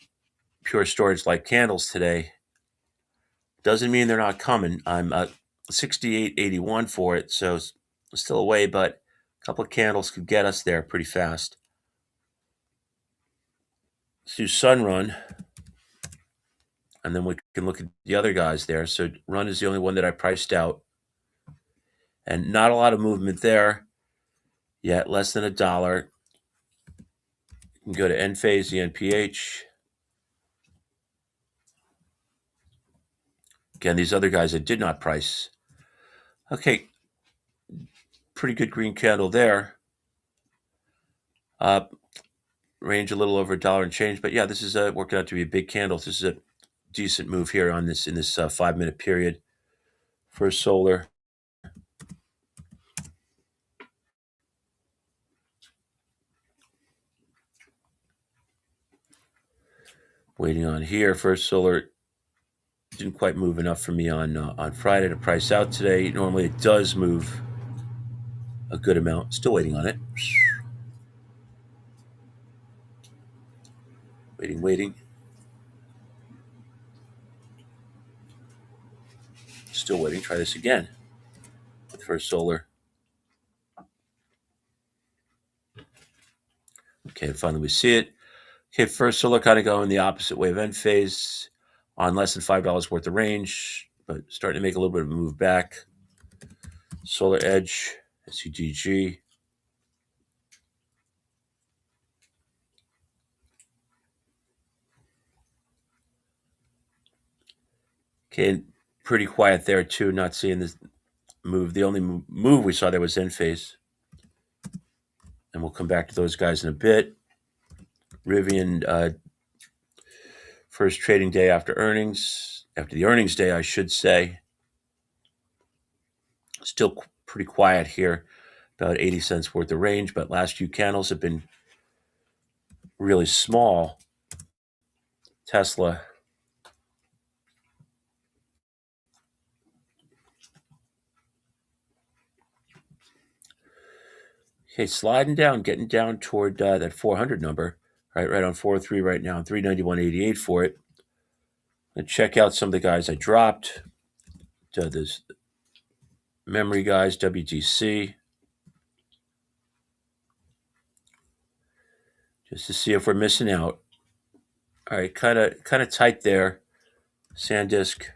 Pure Storage like candles today. Doesn't mean they're not coming. I'm 68.81 for it, so it's still away, but a couple of candles could get us there pretty fast. Let's do Sunrun, and then we can look at the other guys there. So Run is the only one that I priced out, and not a lot of movement there yet, less than $1. You can go to Enphase, the NPH. Again, these other guys I did not price. Okay, pretty good green candle there. Range a little over $1 and change, but yeah, this is working out to be a big candle. This is a decent move here in this 5-minute period. First Solar. Waiting on here. First Solar didn't quite move enough for me on Friday to price out today. Normally it does move a good amount. Still waiting on it. Waiting. Still waiting. Try this again with First Solar. Okay, finally we see it. Okay, First Solar kind of going the opposite way of Enphase on less than $5 worth of range, but starting to make a little bit of a move back. Solar Edge, SCGG. Okay, pretty quiet there too. Not seeing this move. The only move we saw there was in phase, and we'll come back to those guys in a bit. Rivian, first trading day after earnings, after the earnings day, I should say. Still pretty quiet here, about 80 cents worth of range, but last few candles have been really small. Tesla, okay, sliding down, getting down toward that 400 number, right on 403 right now, 391.88 for it. And check out some of the guys I dropped. This memory guys, WTC, just to see if we're missing out. All right, kind of tight there. SanDisk,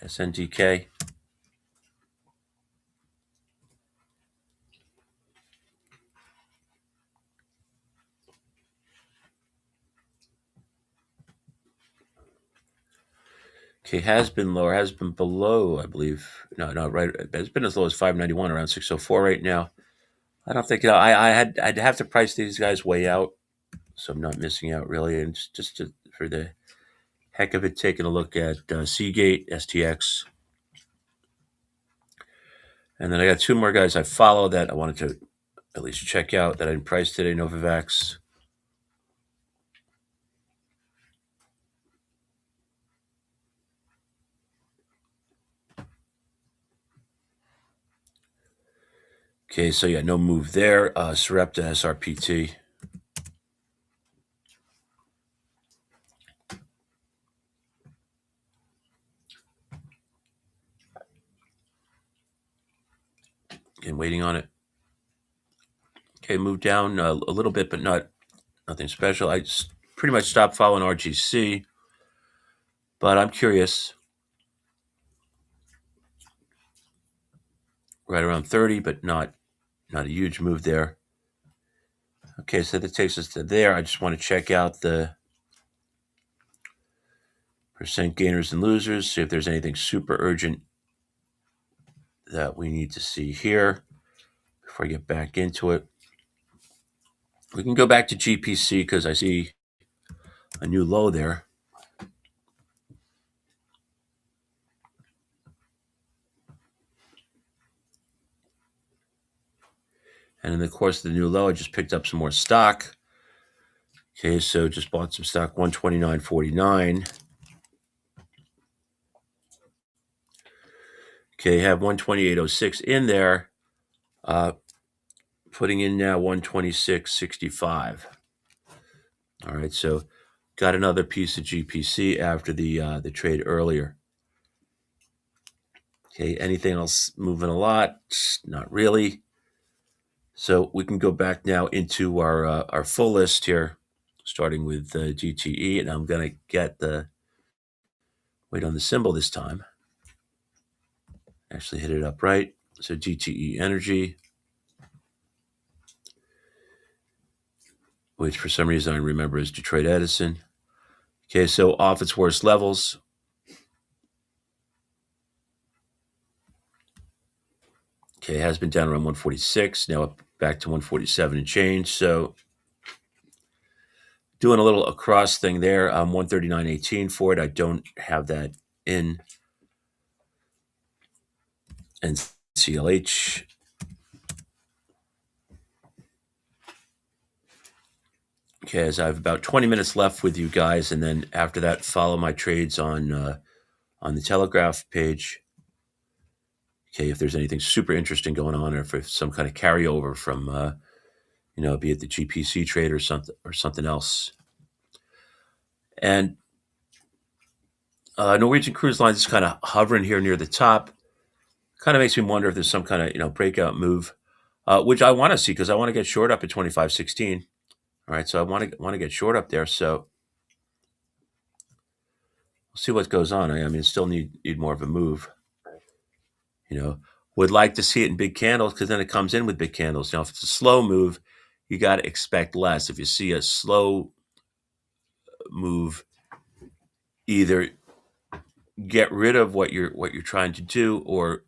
SNDK. Okay, has been lower, has been below, I believe. No, right. It's been as low as 591, around 604 right now. I don't think I'd have to price these guys way out, so I'm not missing out really. And for the heck of it, taking a look at Seagate, STX, and then I got two more guys I follow that I wanted to at least check out that I didn't price today. Novavax. Okay, so yeah, no move there. Sarepta, SRPT. Again, waiting on it. Okay, moved down a little bit, but nothing special. I just pretty much stopped following RGC, but I'm curious. Right around 30, but not a huge move there. Okay, so that takes us to there. I just want to check out the percent gainers and losers, see if there's anything super urgent that we need to see here before I get back into it. We can go back to GPC because I see a new low there. And in the course of the new low, I just picked up some more stock. Okay, so just bought some stock, 129.49. Okay, have 128.06 in there. Putting in now 126.65. All right, so got another piece of GPC after the trade earlier. Okay, anything else moving a lot? Not really. So we can go back now into our full list here, starting with GTE, and I'm going to get the wait on the symbol this time. Actually hit it up right. So GTE Energy, which for some reason I remember as Detroit Edison. Okay, so off its worst levels. Okay, it has been down around 146, now up back to 147 and change. So doing a little across thing there. 139.18 for it. I don't have that in. And CLH. Okay, as I have about 20 minutes left with you guys, and then after that, follow my trades on the Telegraph page. Okay, if there's anything super interesting going on, or if some kind of carryover from, be it the GPC trade or something else. And Norwegian Cruise Lines is kind of hovering here near the top. Kind of makes me wonder if there's some kind of breakout move, which I want to see because I want to get short up at 25.16. All right, so I want to get short up there. So we'll see what goes on. I mean, still need more of a move. Would like to see it in big candles because then it comes in with big candles. Now, if it's a slow move, you got to expect less. If you see a slow move, either get rid of what you're trying to do, or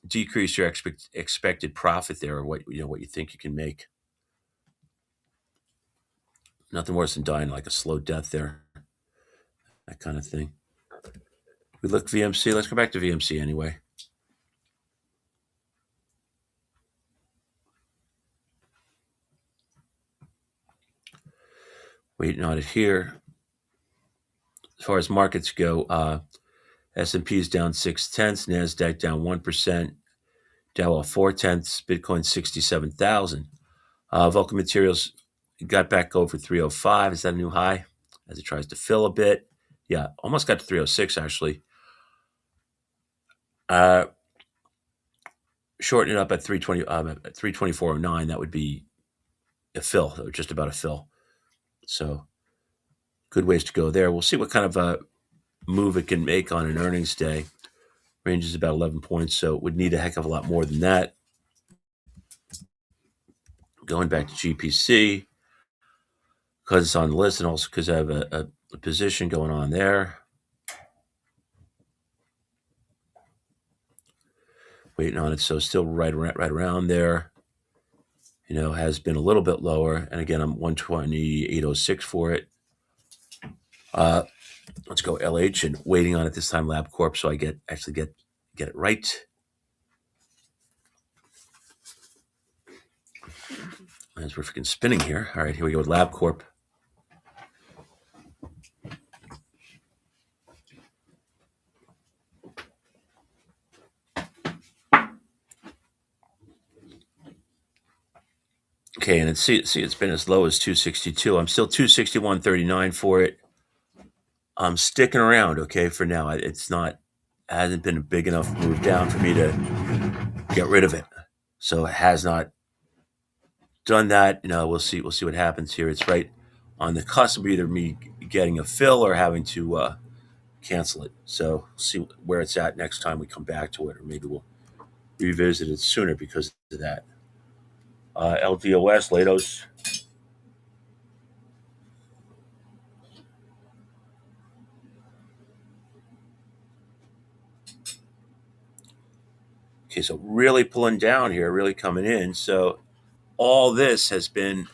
decrease your expected profit there, or what you think you can make. Nothing worse than dying like a slow death there, that kind of thing. We look VMC. Let's go back to VMC anyway. Waiting on it here. As far as markets go, S&P is down 0.6, Nasdaq down 1%, Dow off 0.4, Bitcoin 67,000. Vulcan Materials got back over 305. Is that a new high? As it tries to fill a bit. Yeah, almost got to 306 actually. Uh, Shorten it up at 320, at 324.09. That would be a fill, or just about a fill. So good ways to go there. We'll see what kind of a move it can make on an earnings day. Range is about 11 points, so it would need a heck of a lot more than that. Going back to GPC, because it's on the list, and also because I have a position going on there. Waiting on it, so still right around there. Has been a little bit lower, and again, I'm 128.06 for it. Let's go LH, and waiting on it this time, LabCorp, so I get it right. As we're freaking spinning here. All right, here we go with LabCorp. Okay, and it's been as low as 262. I'm still 261.39 for it. I'm sticking around, okay, for now. Hasn't been a big enough move down for me to get rid of it. So it has not done that. We'll see what happens here. It's right on the cusp of either me getting a fill or having to cancel it. So see where it's at next time we come back to it, or maybe we'll revisit it sooner because of that. LDOS, Latos. Okay, so really pulling down here, really coming in. So all this has been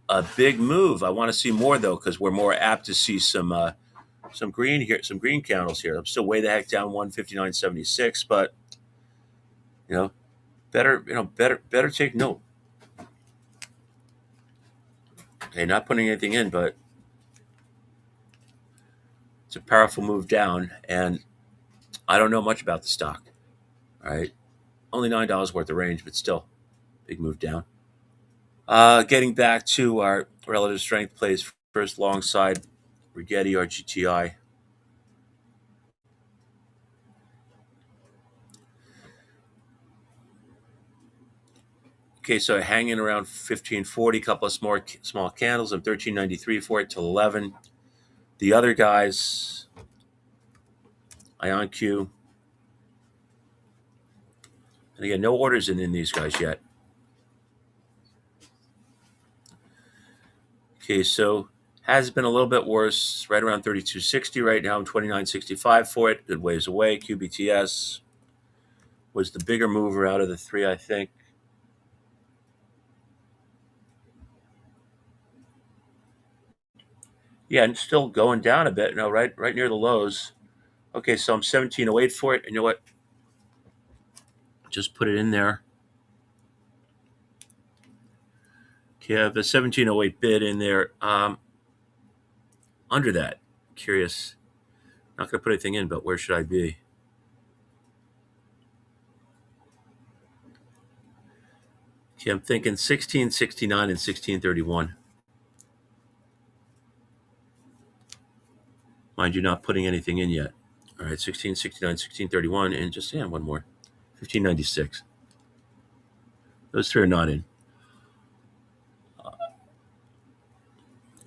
a big move. I want to see more though, because we're more apt to see some green here, some green candles here. I'm still way the heck down 159.76, but better take note. Okay, not putting anything in, but it's a powerful move down, and I don't know much about the stock. All right, only $9 worth of range, but still big move down. Getting back to our relative strength plays first alongside Rigetti or GTI. Okay, so hanging around 1540, couple of small candles. I'm 1393 for it till 11. The other guys, IonQ, and again, no orders in these guys yet. Okay, so has been a little bit worse, right around 3260 right now. I'm 2965 for it. Good ways away. QBTS was the bigger mover out of the three, I think. Yeah, and still going down a bit. No, right near the lows. Okay, so I'm 1708 for it. And you know what? Just put it in there. Okay, I have a 1708 bid in there. Under that, curious. Not going to put anything in, but where should I be? Okay, I'm thinking 1669 and 1631. Mind you, not putting anything in yet. All right, 1669, 1631, and just one more. 1596. Those three are not in.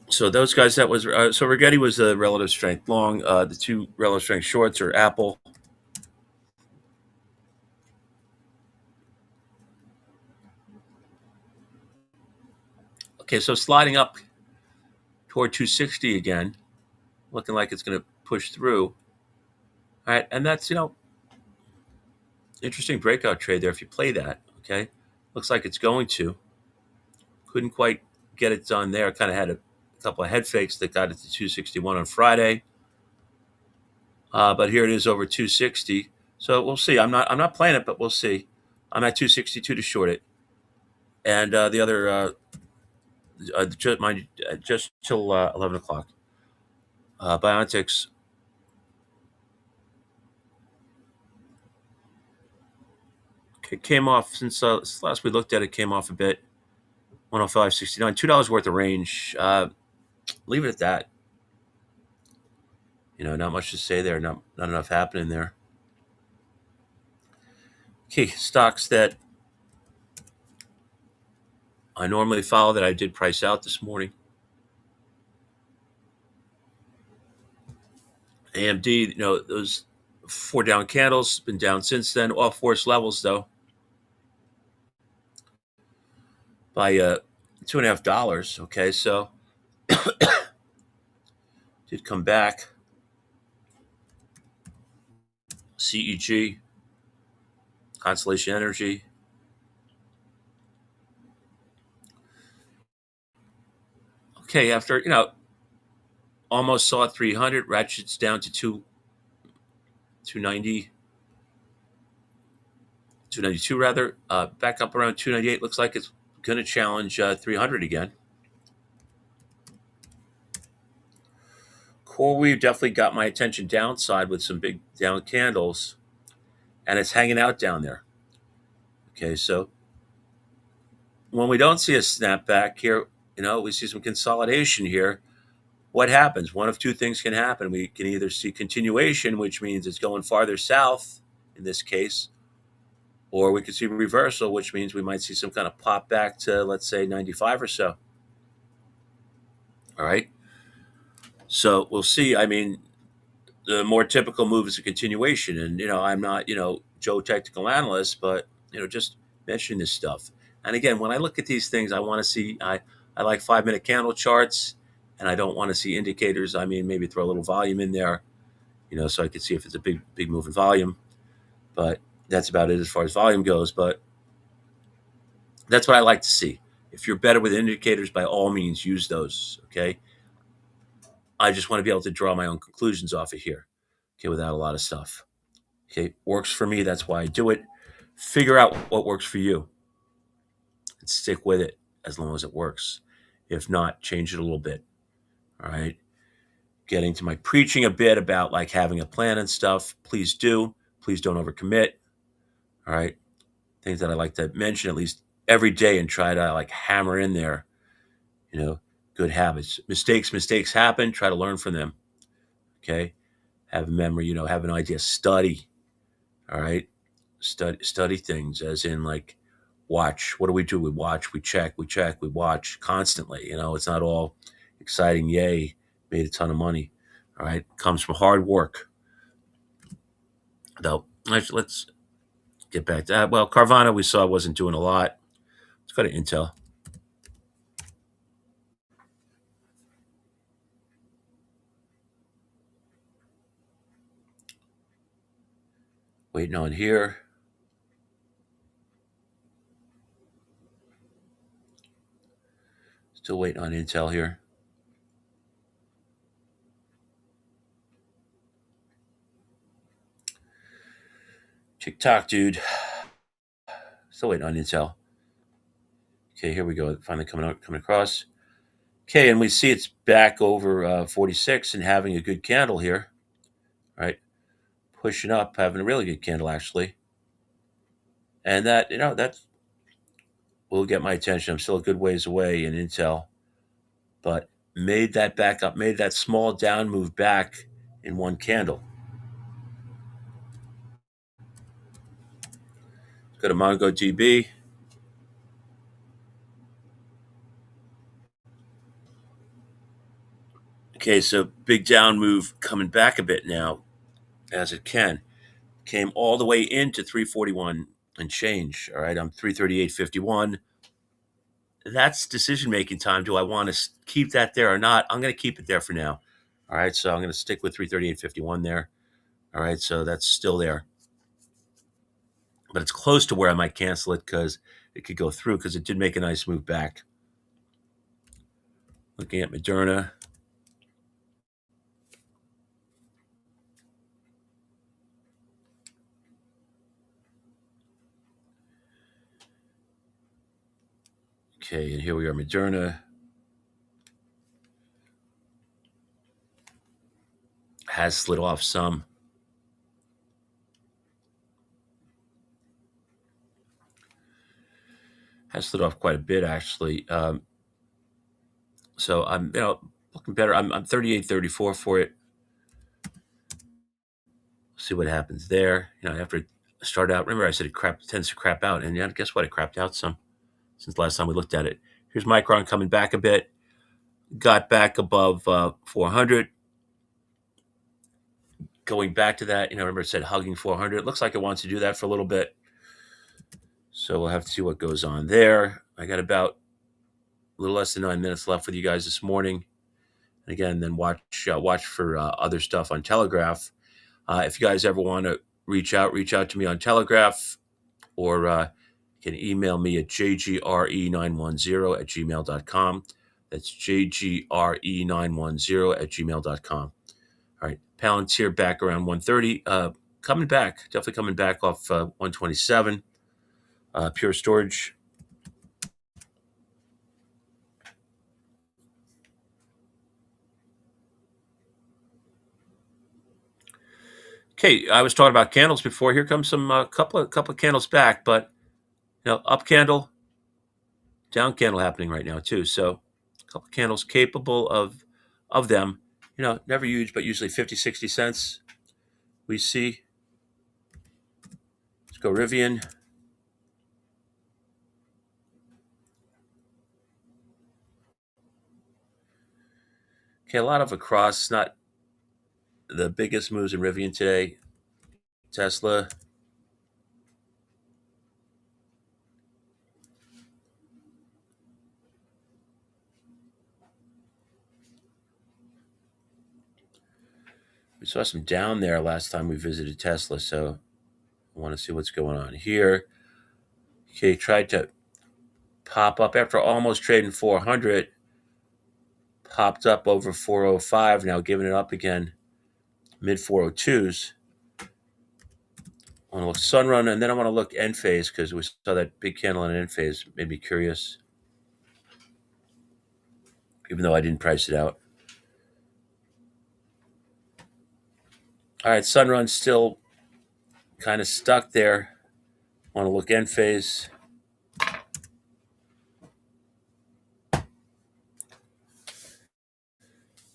So those guys, that was so Rigetti was the relative strength long. The two relative strength shorts are Apple. Okay, so sliding up toward 260 again, looking like it's going to push through. All All right, and that's interesting breakout trade there if you play that. Okay, looks like it's going to. Couldn't quite get it done there. Kind of had a couple of head fakes that got it to 261 on Friday, but here it is over 260. So we'll see. I'm not playing it, but we'll see. I'm at 262 to short it, and the other just till 11 o'clock. Biontech's came off since last we looked at it. Came off a bit. 105.69. $2 worth of range. Leave it at that. Not much to say there. Not enough happening there. Okay, stocks that I normally follow that I did price out this morning. AMD, those four down candles, been down since then. All force levels though, by $2.50. Okay, so did come back. CEG, Constellation Energy. Okay, after almost saw 300, ratchets down to 290, 292 rather. Back up around 298. Looks like it's going to challenge 300 again. CoreWeave definitely got my attention downside with some big down candles, and it's hanging out down there. Okay, so when we don't see a snapback here, we see some consolidation here. What happens? One of two things can happen. We can either see continuation, which means it's going farther south in this case, or we could see reversal, which means we might see some kind of pop back to, let's say, 95 or so. All right. So we'll see. I mean, the more typical move is a continuation. And, I'm not, Joe technical analyst, but, just mentioning this stuff. And again, when I look at these things, I want to see, I like 5-minute candle charts, and I don't want to see indicators. I mean, maybe throw a little volume in there, so I could see if it's a big move in volume. But that's about it as far as volume goes. But that's what I like to see. If you're better with indicators, by all means, use those. Okay. I just want to be able to draw my own conclusions off of here. Okay, without a lot of stuff. Okay, works for me. That's why I do it. Figure out what works for you and stick with it as long as it works. If not, change it a little bit. All right. Getting to my preaching a bit about like having a plan and stuff. Please do. Please don't overcommit. All right. Things that I like to mention at least every day and try to like hammer in there, good habits. Mistakes happen. Try to learn from them. Okay. Have a memory, have an idea. Study. All right. Study things as in like watch. What do? We watch, we check, we watch constantly. It's not all exciting. Yay. Made a ton of money. All right. Comes from hard work. Though, let's get back to that. Well, Carvana we saw wasn't doing a lot. Let's go to Intel. Waiting on here. Still waiting on Intel here. TikTok, dude. Still waiting on Intel. Okay, here we go. Finally coming across. Okay, and we see it's back over 46 and having a good candle here. Right, pushing up, having a really good candle actually. And that that will get my attention. I'm still a good ways away in Intel, but made that back up, made that small down move back in one candle. Let's go to MongoDB. Okay, so big down move coming back a bit now, as it can. Came all the way into 341 and change. All right, I'm 338.51. That's decision making time. Do I want to keep that there or not? I'm going to keep it there for now. All right, so I'm going to stick with 338.51 there. All right, so that's still there, but it's close to where I might cancel it because it could go through because it did make a nice move back. Looking at Moderna. Okay, and here we are, Moderna. Has slid off some. Has slid off quite a bit, actually. So I'm, looking better. I'm 38.34 for it. See what happens there. After it start out, remember I said tends to crap out, and guess what? It crapped out some since last time we looked at it. Here's Micron coming back a bit. Got back above 400. Going back to that, remember it said hugging 400. It looks like it wants to do that for a little bit. So we'll have to see what goes on there. I got about a little less than 9 minutes left with you guys this morning. And again, then watch for other stuff on Telegraph. If you guys ever want to reach out to me on Telegraph, or you can email me at jgre910@gmail.com. That's jgre910@gmail.com. All right, Palantir back around 130. Coming back, definitely coming back off 127. Pure Storage. Okay, I was talking about candles before. Here comes some couple of candles back, but up candle, down candle happening right now too. So a couple of candles capable of them. Never huge, but usually 50, 60 cents. We see. Let's go Rivian. Okay, a lot of across, not the biggest moves in Rivian today. Tesla. We saw some down there last time we visited Tesla, so I want to see what's going on here. Okay, tried to pop up after almost trading 400. Popped up over 405, now giving it up again, mid 402s. I want to look Sunrun, and then I want to look end phase because we saw that big candle in end phase. Made me curious, even though I didn't price it out. All right, Sunrun's still kind of stuck there. Want to look end phase.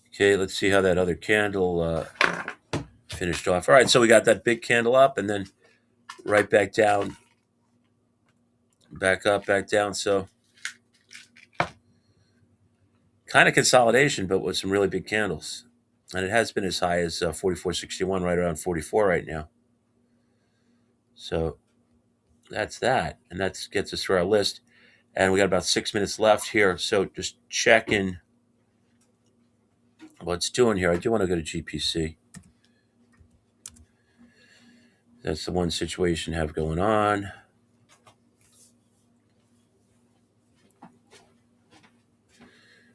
Okay, let's see how that other candle finished off. All right, so we got that big candle up and then right back down, back up, back down. So kind of consolidation, but with some really big candles. And it has been as high as 44.61, right around 44 right now. So that's that. And that gets us through our list. And we got about 6 minutes left here. So just checking what it's doing here. I do want to go to GPC. That's the one situation I have going on.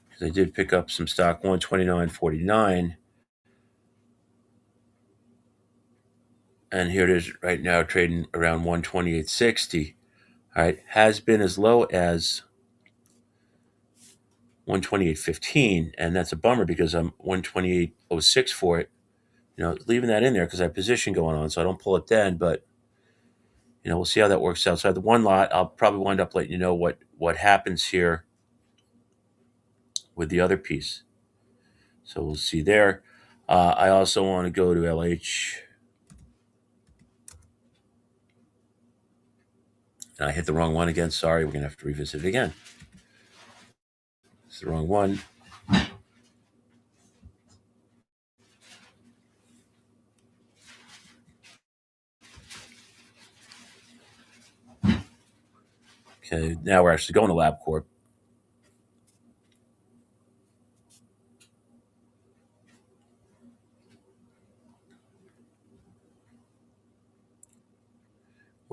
Because I did pick up some stock, 129.49. And here it is right now, trading around 128.60. All right, has been as low as 128.15, and that's a bummer because I'm 128.06 for it. Leaving that in there because I have position going on, so I don't pull it then. But we'll see how that works out. So I have the one lot. I'll probably wind up letting you know what happens here with the other piece. So we'll see there. I also want to go to LH. And I hit the wrong one again. Sorry, we're going to have to revisit it again. It's the wrong one. Okay, now we're actually going to LabCorp.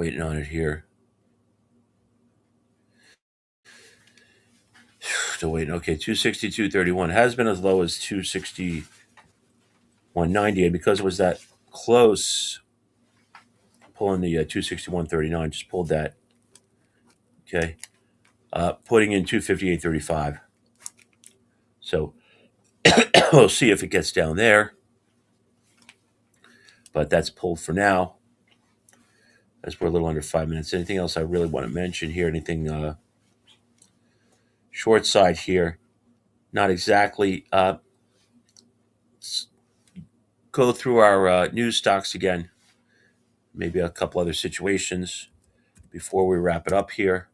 waiting on it here. Still waiting. Okay, 262.31 has been as low as 261.90, and because it was that close, pulling the 261.39, just pulled that. Okay, putting in 258.35. So we'll see if it gets down there, but that's pulled for now. As we're a little under 5 minutes. Anything else I really want to mention here? Anything short side here? Not exactly. Go through our news stocks again. Maybe a couple other situations before we wrap it up here.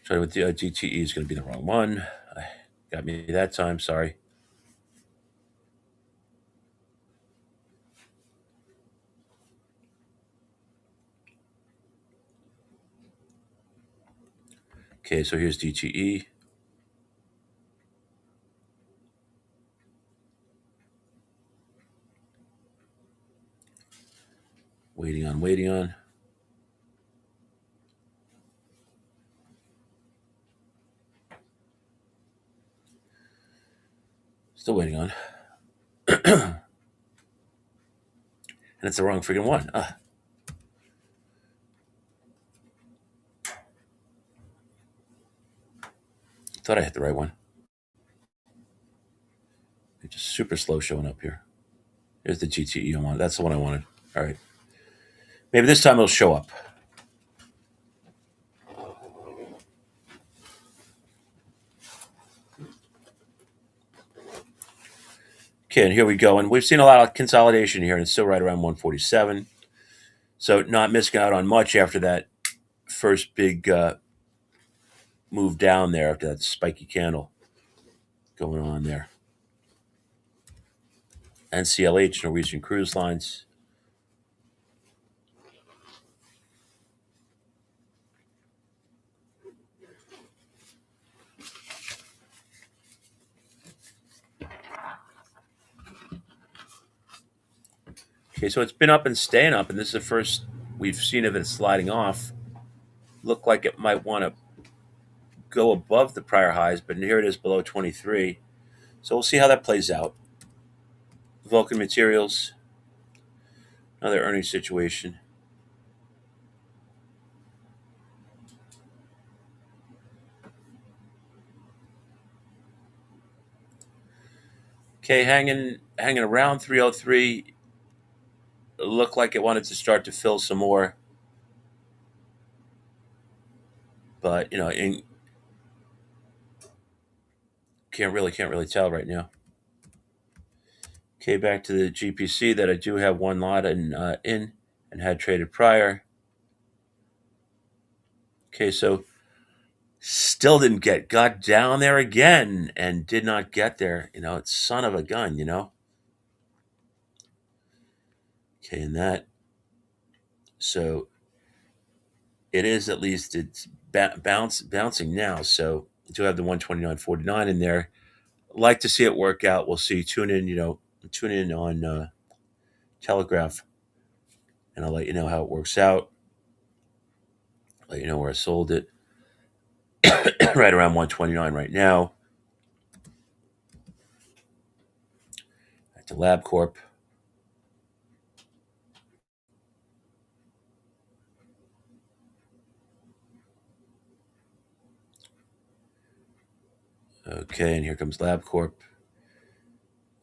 Sorry, with the GTE is going to be the wrong one. Got me that time. Sorry. Okay, so here's DTE. Waiting on, waiting on. Still waiting on. And it's the wrong freaking one. Thought I hit the right one. It's just super slow showing up here. Here's the GTE I wanted. That's the one I wanted. All right. Maybe this time it'll show up. Okay, and here we go. And we've seen a lot of consolidation here, and it's still right around 147. So not missing out on much after that first big move down there, after that spiky candle going on there. NCLH, Norwegian Cruise Lines. Okay, so it's been up and staying up, and this is the first we've seen of it sliding off. Looked like it might want to go above the prior highs, but here it is below 23. So we'll see how that plays out. Vulcan Materials, another earnings situation. Okay, hanging around 303. It looked like it wanted to start to fill some more, but can't really tell right now. Okay, back to the GPC that I do have one lot in and had traded prior. Okay, so still didn't got down there again and did not get there. It's son of a gun. Okay, and that, so it is, at least it's bouncing now. So I do have the 129.49 in there. Like to see it work out. We'll see. Tune in on Telegraph, and I'll let you know how it works out. Let you know where I sold it. Right around 129 right now. Back to LabCorp. Okay, and here comes LabCorp.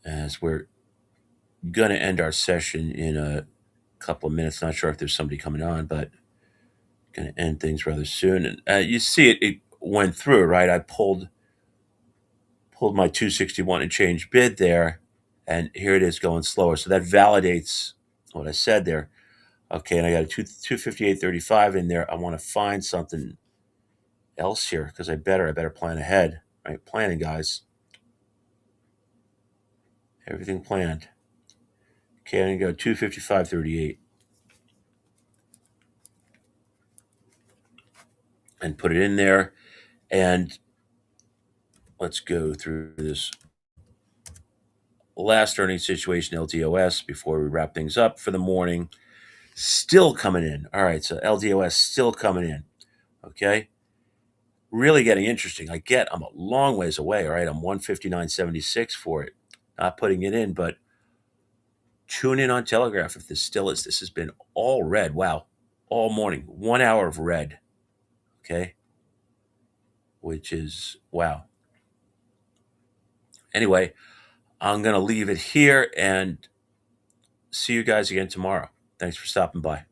As we're gonna end our session in a couple of minutes. Not sure if there's somebody coming on, but gonna end things rather soon. And you see it went through, right? I pulled my 261 and change bid there, and here it is going slower. So that validates what I said there. Okay, and I got a 258.35 in there. I want to find something else here because I better plan ahead. Right, planning, guys. Everything planned. Okay, I'm gonna go 255.38 and put it in there. And let's go through this last earnings situation, LDOS, before we wrap things up for the morning, still coming in. All right, so LDOS still coming in. Okay. Really getting interesting. I'm a long ways away. All right. I'm 159.76 for it. Not putting it in, but tune in on Telegraph if this still is. This has been all red. Wow. All morning. 1 hour of red. Okay. Which is wow. Anyway, I'm going to leave it here and see you guys again tomorrow. Thanks for stopping by.